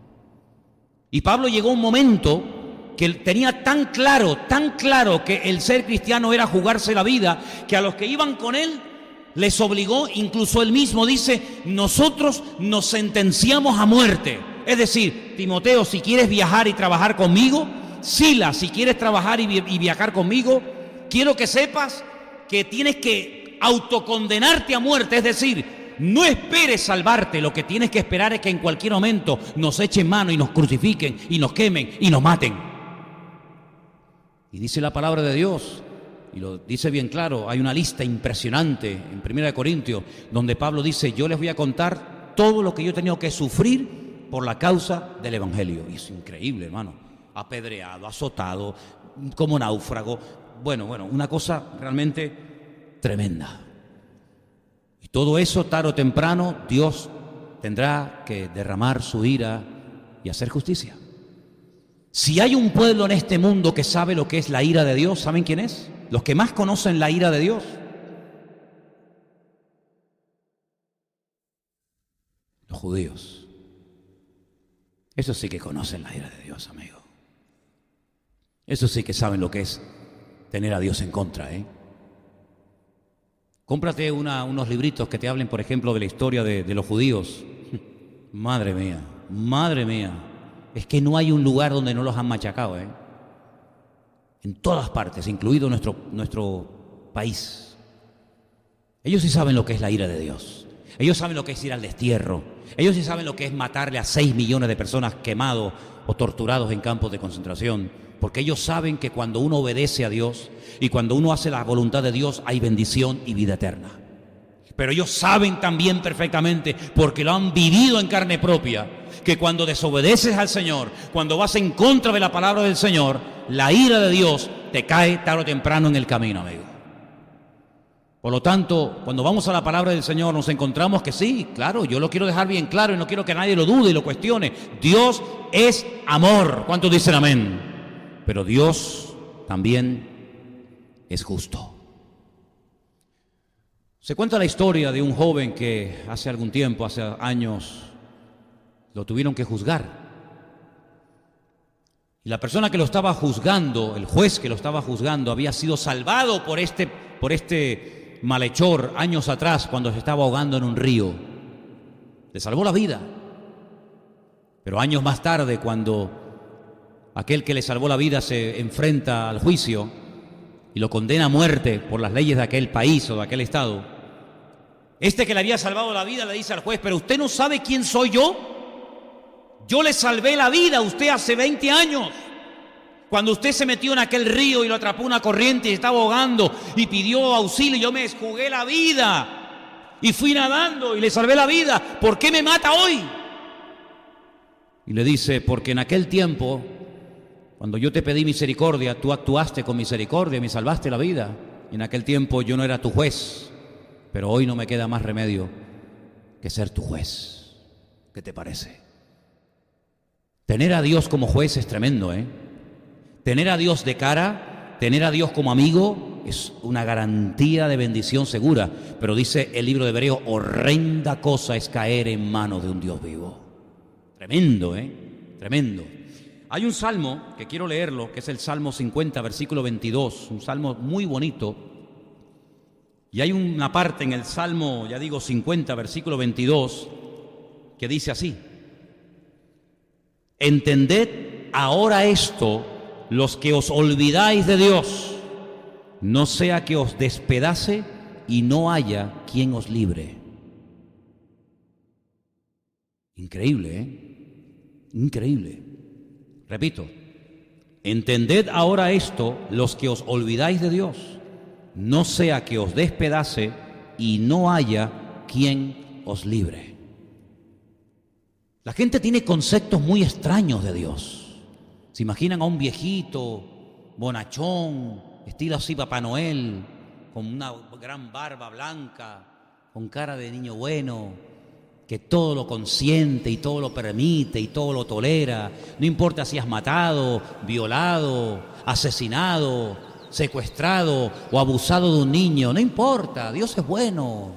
Y Pablo llegó a un momento que él tenía tan claro que el ser cristiano era jugarse la vida, que a los que iban con él les obligó, incluso él mismo dice, nosotros nos sentenciamos a muerte. Es decir, Timoteo, si quieres viajar y trabajar conmigo, Silas, si quieres trabajar y viajar conmigo, quiero que sepas que tienes que autocondenarte a muerte, es decir, no esperes salvarte, lo que tienes que esperar es que en cualquier momento nos echen mano y nos crucifiquen y nos quemen y nos maten. Y dice la palabra de Dios, y lo dice bien claro, hay una lista impresionante en 1 Corintios, donde Pablo dice, yo les voy a contar todo lo que yo he tenido que sufrir por la causa del Evangelio. Y es increíble, hermano, apedreado, azotado, como náufrago, bueno, una cosa realmente tremenda. Y todo eso, tarde o temprano, Dios tendrá que derramar su ira y hacer justicia. Si hay un pueblo en este mundo que sabe lo que es la ira de Dios, ¿saben quién es? Los que más conocen la ira de Dios. Los judíos. Esos sí que conocen la ira de Dios, amigo. Esos sí que saben lo que es tener a Dios en contra, ¿eh? Cómprate unos libritos que te hablen, por ejemplo, de la historia de los judíos. Madre mía. Es que no hay un lugar donde no los han machacado, ¿eh? En todas partes, incluido nuestro país. Ellos sí saben lo que es la ira de Dios. Ellos saben lo que es ir al destierro. Ellos sí saben lo que es matarle a 6 millones de personas quemados o torturados en campos de concentración. Porque ellos saben que cuando uno obedece a Dios y cuando uno hace la voluntad de Dios hay bendición y vida eterna. Pero ellos saben también perfectamente, porque lo han vivido en carne propia, que cuando desobedeces al Señor, cuando vas en contra de la palabra del Señor, la ira de Dios te cae tarde o temprano en el camino, amigo. Por lo tanto, cuando vamos a la palabra del Señor nos encontramos que sí, claro, yo lo quiero dejar bien claro y no quiero que nadie lo dude y lo cuestione. Dios es amor. ¿Cuántos dicen amén? Pero Dios también es justo. Se cuenta la historia de un joven que hace algún tiempo, hace años, lo tuvieron que juzgar. Y la persona que lo estaba juzgando, el juez que lo estaba juzgando, había sido salvado por este malhechor años atrás cuando se estaba ahogando en un río. Le salvó la vida. Pero años más tarde, cuando aquel que le salvó la vida se enfrenta al juicio y lo condena a muerte por las leyes de aquel país o de aquel estado, este que le había salvado la vida le dice al juez, pero usted no sabe quién soy yo. Yo le salvé la vida a usted hace 20 años. Cuando usted se metió en aquel río y lo atrapó una corriente y estaba ahogando y pidió auxilio, yo me jugué la vida y fui nadando y le salvé la vida. ¿Por qué me mata hoy? Y le dice, porque en aquel tiempo, cuando yo te pedí misericordia, tú actuaste con misericordia y me salvaste la vida. Y en aquel tiempo yo no era tu juez, pero hoy no me queda más remedio que ser tu juez. ¿Qué te parece? Tener a Dios como juez es tremendo, ¿eh? Tener a Dios de cara, tener a Dios como amigo, es una garantía de bendición segura. Pero dice el libro de Hebreos, horrenda cosa es caer en manos de un Dios vivo. Tremendo, ¿eh? Tremendo. Hay un salmo que quiero leerlo, que es el Salmo 50, versículo 22, un salmo muy bonito. Y hay una parte en el Salmo, 50, versículo 22, que dice así: entended ahora esto, los que os olvidáis de Dios, no sea que os despedace y no haya quien os libre. Increíble, ¿eh? Increíble. Repito, entended ahora esto, los que os olvidáis de Dios, no sea que os despedace y no haya quien os libre. La gente tiene conceptos muy extraños de Dios. Se imaginan a un viejito, bonachón, estilo así Papá Noel, con una gran barba blanca, con cara de niño bueno, que todo lo consiente y todo lo permite y todo lo tolera. No importa si has matado, violado, asesinado, secuestrado o abusado de un niño, no importa, Dios es bueno.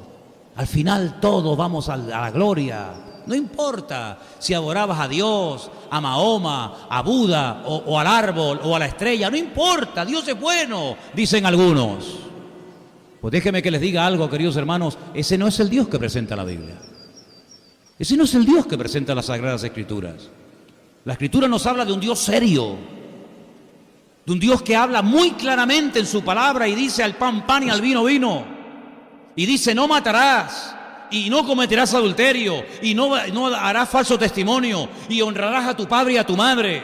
Al final todos vamos a la gloria. No importa si adorabas a Dios, a Mahoma, a Buda o al árbol o a la estrella, no importa, Dios es bueno, dicen algunos. Pues déjenme que les diga algo, queridos hermanos, ese no es el Dios que presenta la Biblia. Ese no es el Dios que presenta las Sagradas Escrituras. La Escritura nos habla de un Dios serio, de un Dios que habla muy claramente en su palabra y dice: al pan, pan y al vino, vino. Y dice: no matarás, y no cometerás adulterio, y no harás falso testimonio, y honrarás a tu padre y a tu madre,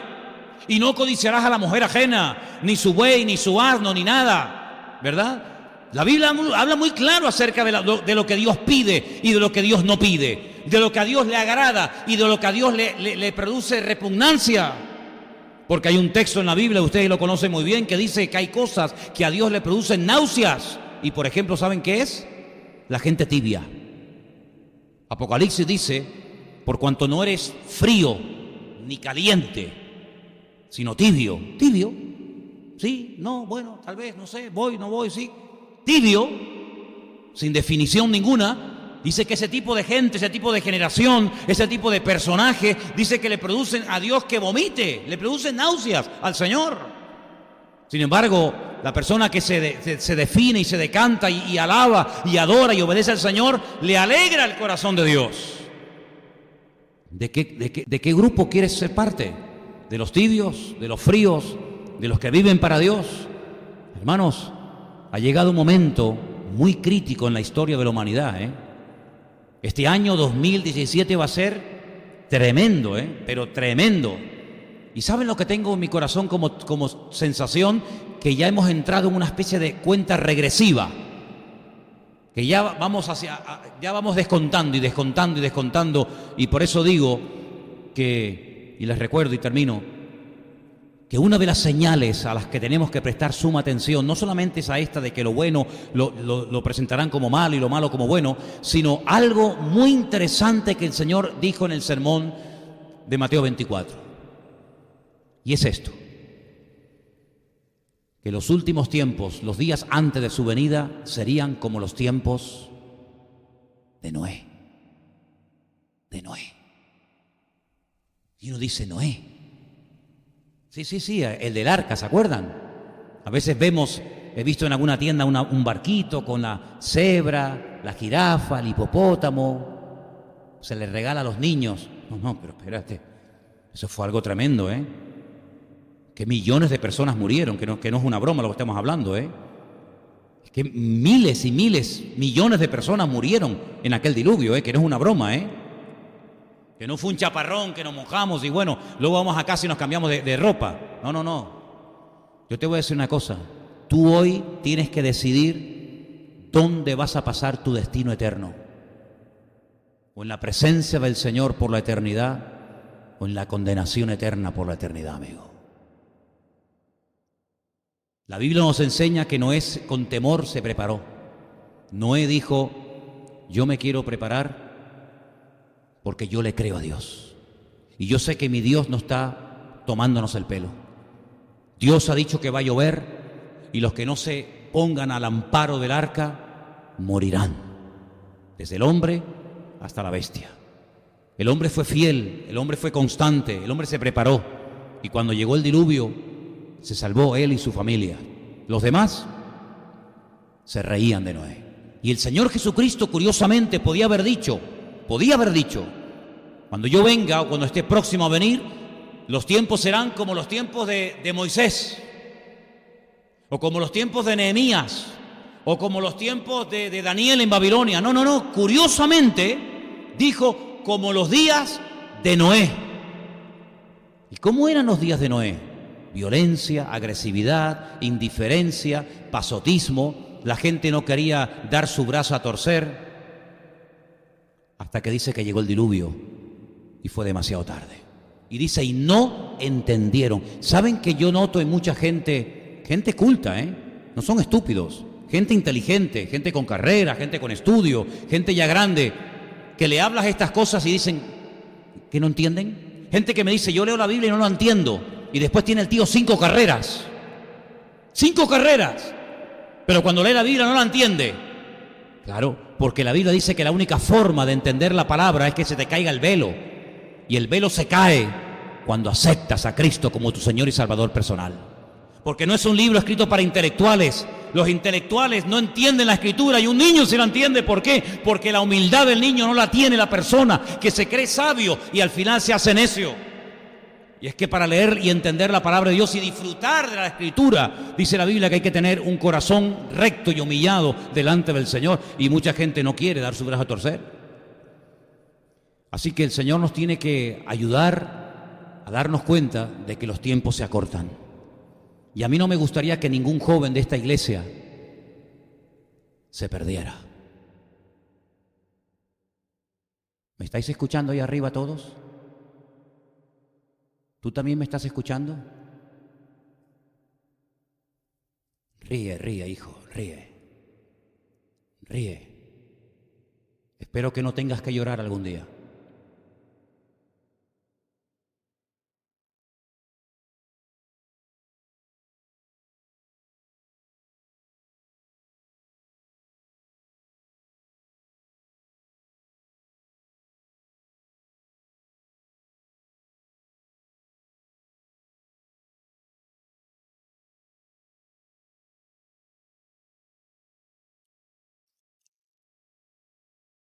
y no codiciarás a la mujer ajena, ni su buey, ni su asno, ni nada, ¿verdad? La Biblia habla muy claro acerca de lo que Dios pide y de lo que Dios no pide, de lo que a Dios le agrada y de lo que a Dios le produce repugnancia. Porque hay un texto en la Biblia, ustedes lo conocen muy bien, que dice que hay cosas que a Dios le producen náuseas. Y por ejemplo, ¿saben qué es? La gente tibia. Apocalipsis dice: por cuanto no eres frío ni caliente, sino tibio. ¿Tibio? Sí, no, bueno, tal vez, no sé, voy, no voy, sí. Tibio, sin definición ninguna. Dice que ese tipo de gente, ese tipo de generación, ese tipo de personaje, dice que le producen a Dios que vomite, le producen náuseas al Señor. Sin embargo, la persona que se define y se decanta y alaba y adora y obedece al Señor, le alegra el corazón de Dios. ¿De qué grupo quieres ser parte? ¿De los tibios, de los fríos, de los que viven para Dios? Hermanos, ha llegado un momento muy crítico en la historia de la humanidad, ¿eh? Este año 2017 va a ser tremendo, pero tremendo. ¿Y saben lo que tengo en mi corazón como sensación? Que ya hemos entrado en una especie de cuenta regresiva. Que ya vamos descontando y descontando y descontando. Y por eso digo que, y les recuerdo y termino, que una de las señales a las que tenemos que prestar suma atención no solamente es a esta de que lo bueno lo presentarán como malo y lo malo como bueno, sino algo muy interesante que el Señor dijo en el sermón de Mateo 24. Y es esto: que los últimos tiempos, los días antes de su venida, serían como los tiempos de Noé. De Noé. Y uno dice: Noé. Sí, el del arca, ¿se acuerdan? A veces he visto en alguna tienda un barquito con la cebra, la jirafa, el hipopótamo. Se le regala a los niños. No, pero espérate, eso fue algo tremendo, que millones de personas murieron, que no es una broma lo que estamos hablando, Es que miles y miles, millones de personas murieron en aquel diluvio, que no es una broma, Que no fue un chaparrón que nos mojamos y bueno, luego vamos a casa y nos cambiamos de ropa. No. Yo te voy a decir una cosa. Tú hoy tienes que decidir dónde vas a pasar tu destino eterno. O en la presencia del Señor por la eternidad, o en la condenación eterna por la eternidad, amigo. La Biblia nos enseña que Noé con temor se preparó. Noé dijo: yo me quiero preparar porque yo le creo a Dios. Y yo sé que mi Dios no está tomándonos el pelo. Dios ha dicho que va a llover y los que no se pongan al amparo del arca morirán. Desde el hombre hasta la bestia. El hombre fue fiel, el hombre fue constante, el hombre se preparó. Y cuando llegó el diluvio, se salvó él y su familia. Los demás se reían de Noé. Y el Señor Jesucristo, curiosamente, podía haber dicho, cuando yo venga o cuando esté próximo a venir, los tiempos serán como los tiempos de Moisés, o como los tiempos de Nehemías, o como los tiempos de Daniel en Babilonia. No, curiosamente dijo como los días de Noé. ¿Y cómo eran los días de Noé? Violencia, agresividad, indiferencia, pasotismo. La gente no quería dar su brazo a torcer, hasta que dice que llegó el diluvio y fue demasiado tarde. Y dice, y no entendieron. ¿Saben que yo noto en mucha gente culta, no son estúpidos, gente inteligente, gente con carrera, gente con estudio, gente ya grande, que le hablas estas cosas y dicen que no entienden? Gente que me dice, yo leo la Biblia y no la entiendo, y después tiene el tío 5 carreras, pero cuando lee la Biblia no la entiende. Claro, porque la Biblia dice que la única forma de entender la palabra es que se te caiga el velo, y el velo se cae cuando aceptas a Cristo como tu Señor y Salvador personal. Porque no es un libro escrito para intelectuales. Los intelectuales no entienden la Escritura y un niño sí la entiende. ¿Por qué? Porque la humildad del niño no la tiene la persona que se cree sabio y al final se hace necio. Y es que para leer y entender la palabra de Dios y disfrutar de la Escritura, dice la Biblia que hay que tener un corazón recto y humillado delante del Señor, y mucha gente no quiere dar su brazo a torcer. Así que el Señor nos tiene que ayudar a darnos cuenta de que los tiempos se acortan. Y a mí no me gustaría que ningún joven de esta iglesia se perdiera. ¿Me estáis escuchando ahí arriba todos? ¿Tú también me estás escuchando? Ríe, hijo, ríe. Espero que no tengas que llorar algún día.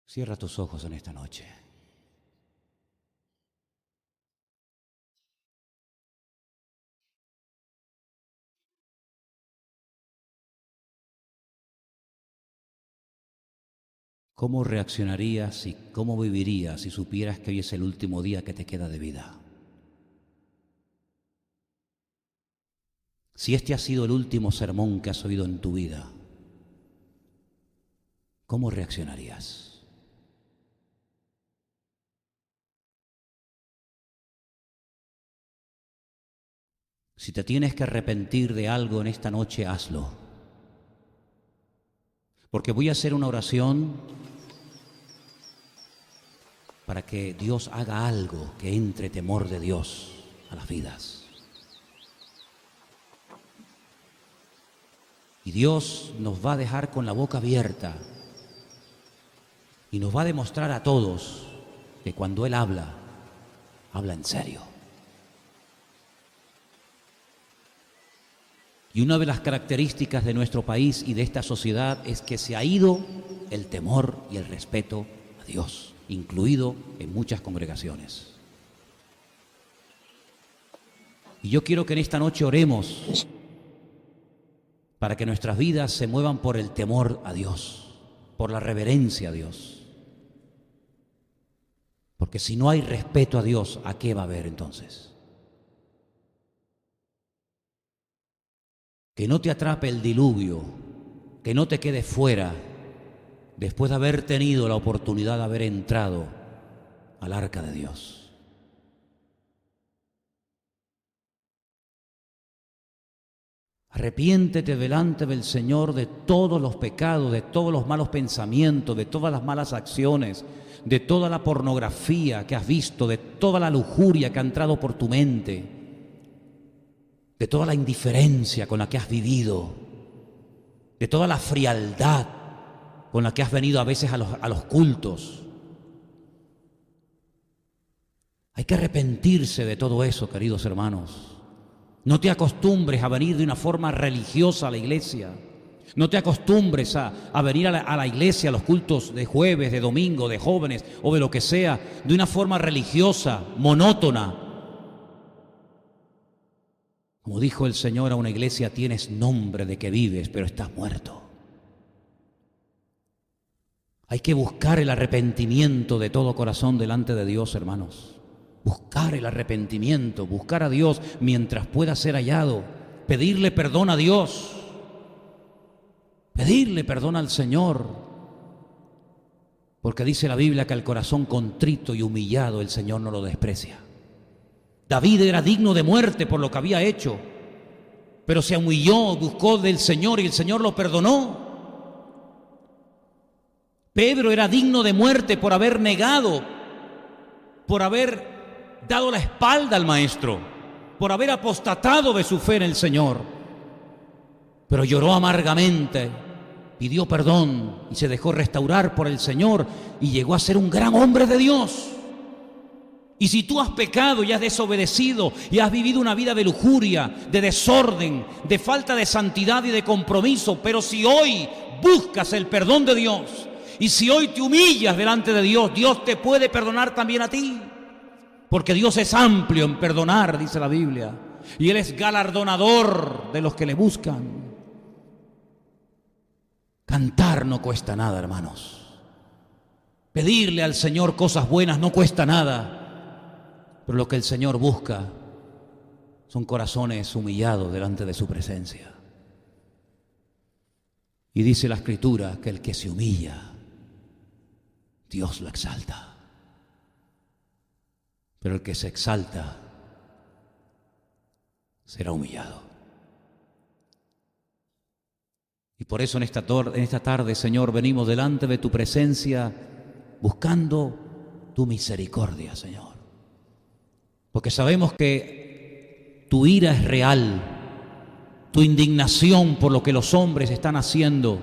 Cierra tus ojos en esta noche. ¿Cómo reaccionarías y cómo vivirías si supieras que hoy es el último día que te queda de vida? Si este ha sido el último sermón que has oído en tu vida, ¿cómo reaccionarías? Si te tienes que arrepentir de algo en esta noche, hazlo. Porque voy a hacer una oración para que Dios haga algo, que entre temor de Dios a las vidas. Y Dios nos va a dejar con la boca abierta y nos va a demostrar a todos que cuando Él habla, habla en serio. Y una de las características de nuestro país y de esta sociedad es que se ha ido el temor y el respeto a Dios, incluido en muchas congregaciones. Y yo quiero que en esta noche oremos para que nuestras vidas se muevan por el temor a Dios, por la reverencia a Dios. Porque si no hay respeto a Dios, ¿a qué va a haber entonces? Que no te atrape el diluvio, que no te quedes fuera después de haber tenido la oportunidad de haber entrado al arca de Dios. Arrepiéntete delante del Señor de todos los pecados, de todos los malos pensamientos, de todas las malas acciones, de toda la pornografía que has visto, de toda la lujuria que ha entrado por tu mente, de toda la indiferencia con la que has vivido, de toda la frialdad con la que has venido a veces a los cultos. Hay que arrepentirse de todo eso, queridos hermanos. No te acostumbres a venir de una forma religiosa a la iglesia. No te acostumbres a venir a la iglesia, a los cultos de jueves, de domingo, de jóvenes o de lo que sea, de una forma religiosa, monótona. Como dijo el Señor a una iglesia, tienes nombre de que vives, pero estás muerto. Hay que buscar el arrepentimiento de todo corazón delante de Dios, hermanos. Buscar el arrepentimiento, buscar a Dios mientras pueda ser hallado, pedirle perdón a Dios, pedirle perdón al Señor, porque dice la Biblia que al corazón contrito y humillado el Señor no lo desprecia. David era digno de muerte por lo que había hecho, pero se humilló, buscó del Señor y el Señor lo perdonó. Pedro era digno de muerte por haber negado, por haber dado la espalda al Maestro, por haber apostatado de su fe en el Señor. Pero lloró amargamente, pidió perdón y se dejó restaurar por el Señor y llegó a ser un gran hombre de Dios. Y si tú has pecado y has desobedecido y has vivido una vida de lujuria, de desorden, de falta de santidad y de compromiso, pero si hoy buscas el perdón de Dios y si hoy te humillas delante de Dios, Dios te puede perdonar también a ti. Porque Dios es amplio en perdonar, dice la Biblia, y Él es galardonador de los que le buscan. Cantar no cuesta nada, hermanos. Pedirle al Señor cosas buenas no cuesta nada, pero lo que el Señor busca son corazones humillados delante de su presencia. Y dice la Escritura que el que se humilla, Dios lo exalta. Pero el que se exalta será humillado. Y por eso en esta tarde, Señor, venimos delante de tu presencia buscando tu misericordia, Señor. Porque sabemos que tu ira es real, tu indignación por lo que los hombres están haciendo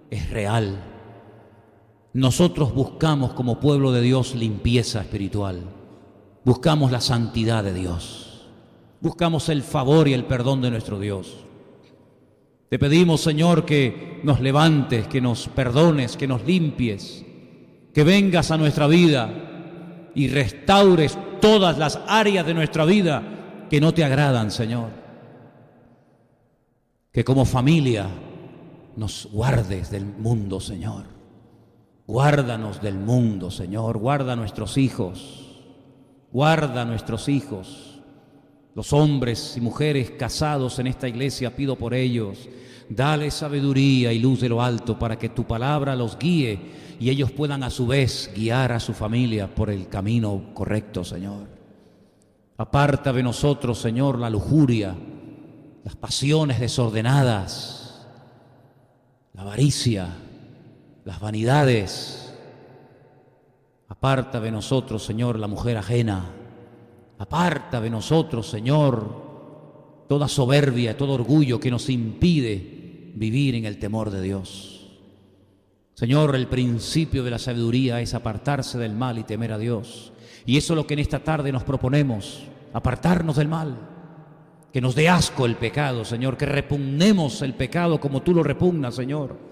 es real. Nosotros buscamos como pueblo de Dios limpieza espiritual. Buscamos la santidad de Dios. Buscamos el favor y el perdón de nuestro Dios. Te pedimos, Señor, que nos levantes, que nos perdones, que nos limpies, que vengas a nuestra vida y restaures todas las áreas de nuestra vida que no te agradan, Señor. Que como familia nos guardes del mundo, Señor. Guárdanos del mundo, Señor. Guarda a nuestros hijos. Guarda a nuestros hijos, los hombres y mujeres casados en esta iglesia, pido por ellos. Dale sabiduría y luz de lo alto para que tu palabra los guíe y ellos puedan a su vez guiar a su familia por el camino correcto, Señor. Aparta de nosotros, Señor, la lujuria, las pasiones desordenadas, la avaricia, las vanidades. Aparta de nosotros, Señor, la mujer ajena. Aparta de nosotros, Señor, toda soberbia, todo orgullo que nos impide vivir en el temor de Dios. Señor, el principio de la sabiduría es apartarse del mal y temer a Dios. Y eso es lo que en esta tarde nos proponemos, apartarnos del mal. Que nos dé asco el pecado, Señor, que repugnemos el pecado como tú lo repugnas, Señor.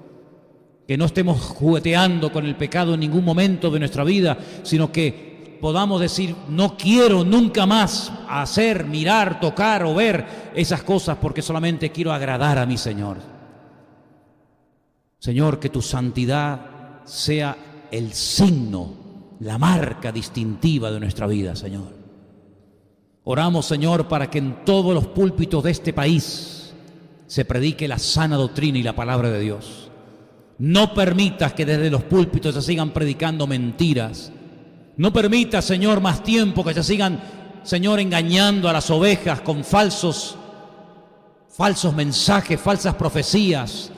Que no estemos jugueteando con el pecado en ningún momento de nuestra vida, sino que podamos decir, no quiero nunca más hacer, mirar, tocar o ver esas cosas porque solamente quiero agradar a mi Señor. Señor, que tu santidad sea el signo, la marca distintiva de nuestra vida, Señor. Oramos, Señor, para que en todos los púlpitos de este país se predique la sana doctrina y la palabra de Dios. No permitas que desde los púlpitos se sigan predicando mentiras. No permitas, Señor, más tiempo que se sigan, Señor, engañando a las ovejas con falsos mensajes, falsas profecías,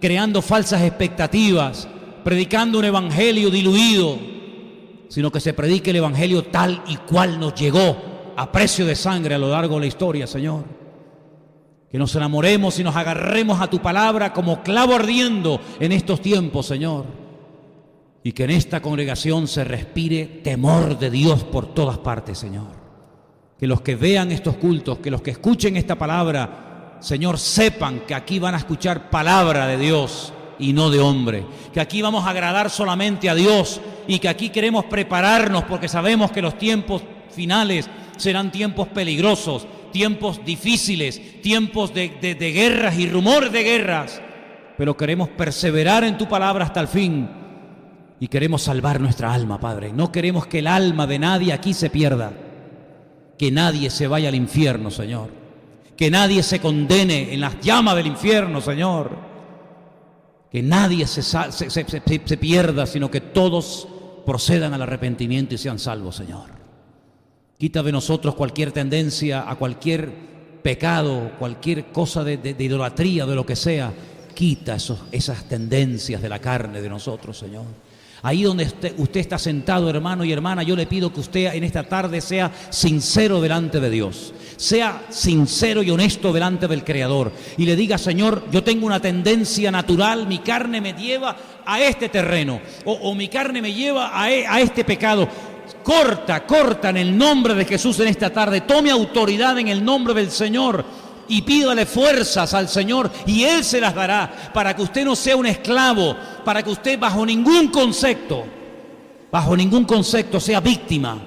creando falsas expectativas, predicando un evangelio diluido, sino que se predique el evangelio tal y cual nos llegó a precio de sangre a lo largo de la historia, Señor. Que nos enamoremos y nos agarremos a tu palabra como clavo ardiendo en estos tiempos, Señor. y que en esta congregación se respire temor de Dios por todas partes, Señor. Que los que vean estos cultos, que los que escuchen esta palabra, Señor, sepan que aquí van a escuchar palabra de Dios y no de hombre, que aquí vamos a agradar solamente a Dios y que aquí queremos prepararnos porque sabemos que los tiempos finales serán tiempos peligrosos, tiempos difíciles, tiempos de guerras y rumores de guerras, pero queremos perseverar en tu palabra hasta el fin y queremos salvar nuestra alma, Padre. No queremos que el alma de nadie aquí se pierda, que nadie se vaya al infierno, Señor, que nadie se condene en las llamas del infierno, Señor, que nadie se pierda, sino que todos procedan al arrepentimiento y sean salvos, Señor. Quita de nosotros cualquier tendencia a cualquier pecado, cualquier cosa de idolatría, de lo que sea. Quita esas tendencias de la carne de nosotros, Señor. Ahí donde usted está sentado, hermano y hermana, yo le pido que usted en esta tarde sea sincero delante de Dios. Sea sincero y honesto delante del Creador. Y le diga, Señor, yo tengo una tendencia natural, mi carne me lleva a este terreno. O mi carne me lleva a este pecado. Corta en el nombre de Jesús en esta tarde. Tome autoridad en el nombre del Señor. Y pídale fuerzas al Señor y Él se las dará para que usted no sea un esclavo, para que usted bajo ningún concepto sea víctima,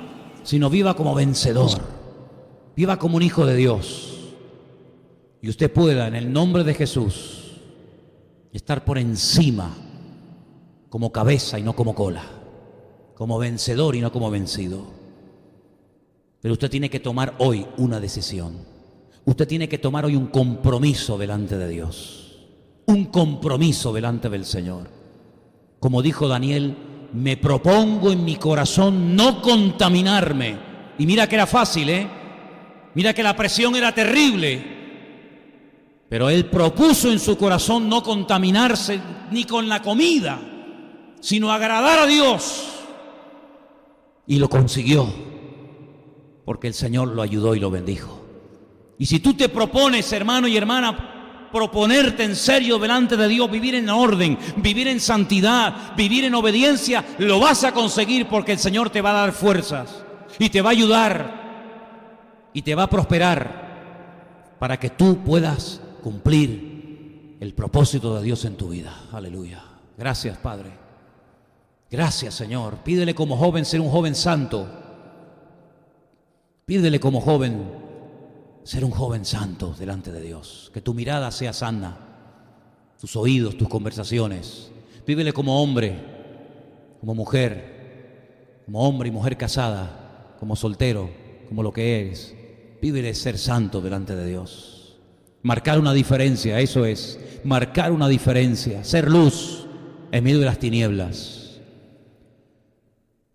sino viva como vencedor, viva como un hijo de Dios. Y usted pueda, en el nombre de Jesús, estar por encima como cabeza y no como cola, como vencedor y no como vencido. Pero usted tiene que tomar hoy una decisión. Usted tiene que tomar hoy un compromiso delante de Dios, un compromiso delante del Señor. Como dijo Daniel, me propongo en mi corazón no contaminarme. Y mira que era fácil, mira que la presión era terrible, pero él propuso en su corazón no contaminarse ni con la comida, sino agradar a Dios. Y lo consiguió, porque el Señor lo ayudó y lo bendijo. Y si tú te propones, hermano y hermana, proponerte en serio delante de Dios, vivir en orden, vivir en santidad, vivir en obediencia, lo vas a conseguir porque el Señor te va a dar fuerzas y te va a ayudar y te va a prosperar para que tú puedas cumplir el propósito de Dios en tu vida. Aleluya. Gracias, Padre. Gracias, Señor. Pídele como joven ser un joven santo. Pídele como joven ser un joven santo delante de Dios, que tu mirada sea sana, tus oídos, tus conversaciones. Pídele como hombre, como mujer, como hombre y mujer casada, como soltero, como lo que eres. Pídele ser santo delante de Dios. Marcar una diferencia, eso es, marcar una diferencia, ser luz en medio de las tinieblas.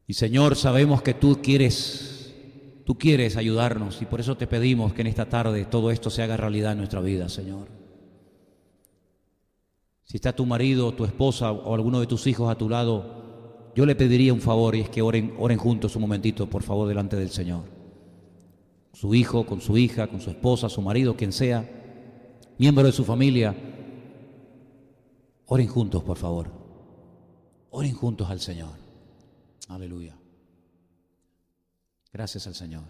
Y Señor, sabemos que tú quieres ayudarnos y por eso te pedimos que en esta tarde todo esto se haga realidad en nuestra vida, Señor. Si está tu marido, tu esposa o alguno de tus hijos a tu lado, yo le pediría un favor y es que oren juntos un momentito, por favor, delante del Señor. Su hijo, con su hija, con su esposa, su marido, quien sea, miembro de su familia, oren juntos, por favor. Oren juntos al Señor. Aleluya. Gracias al Señor.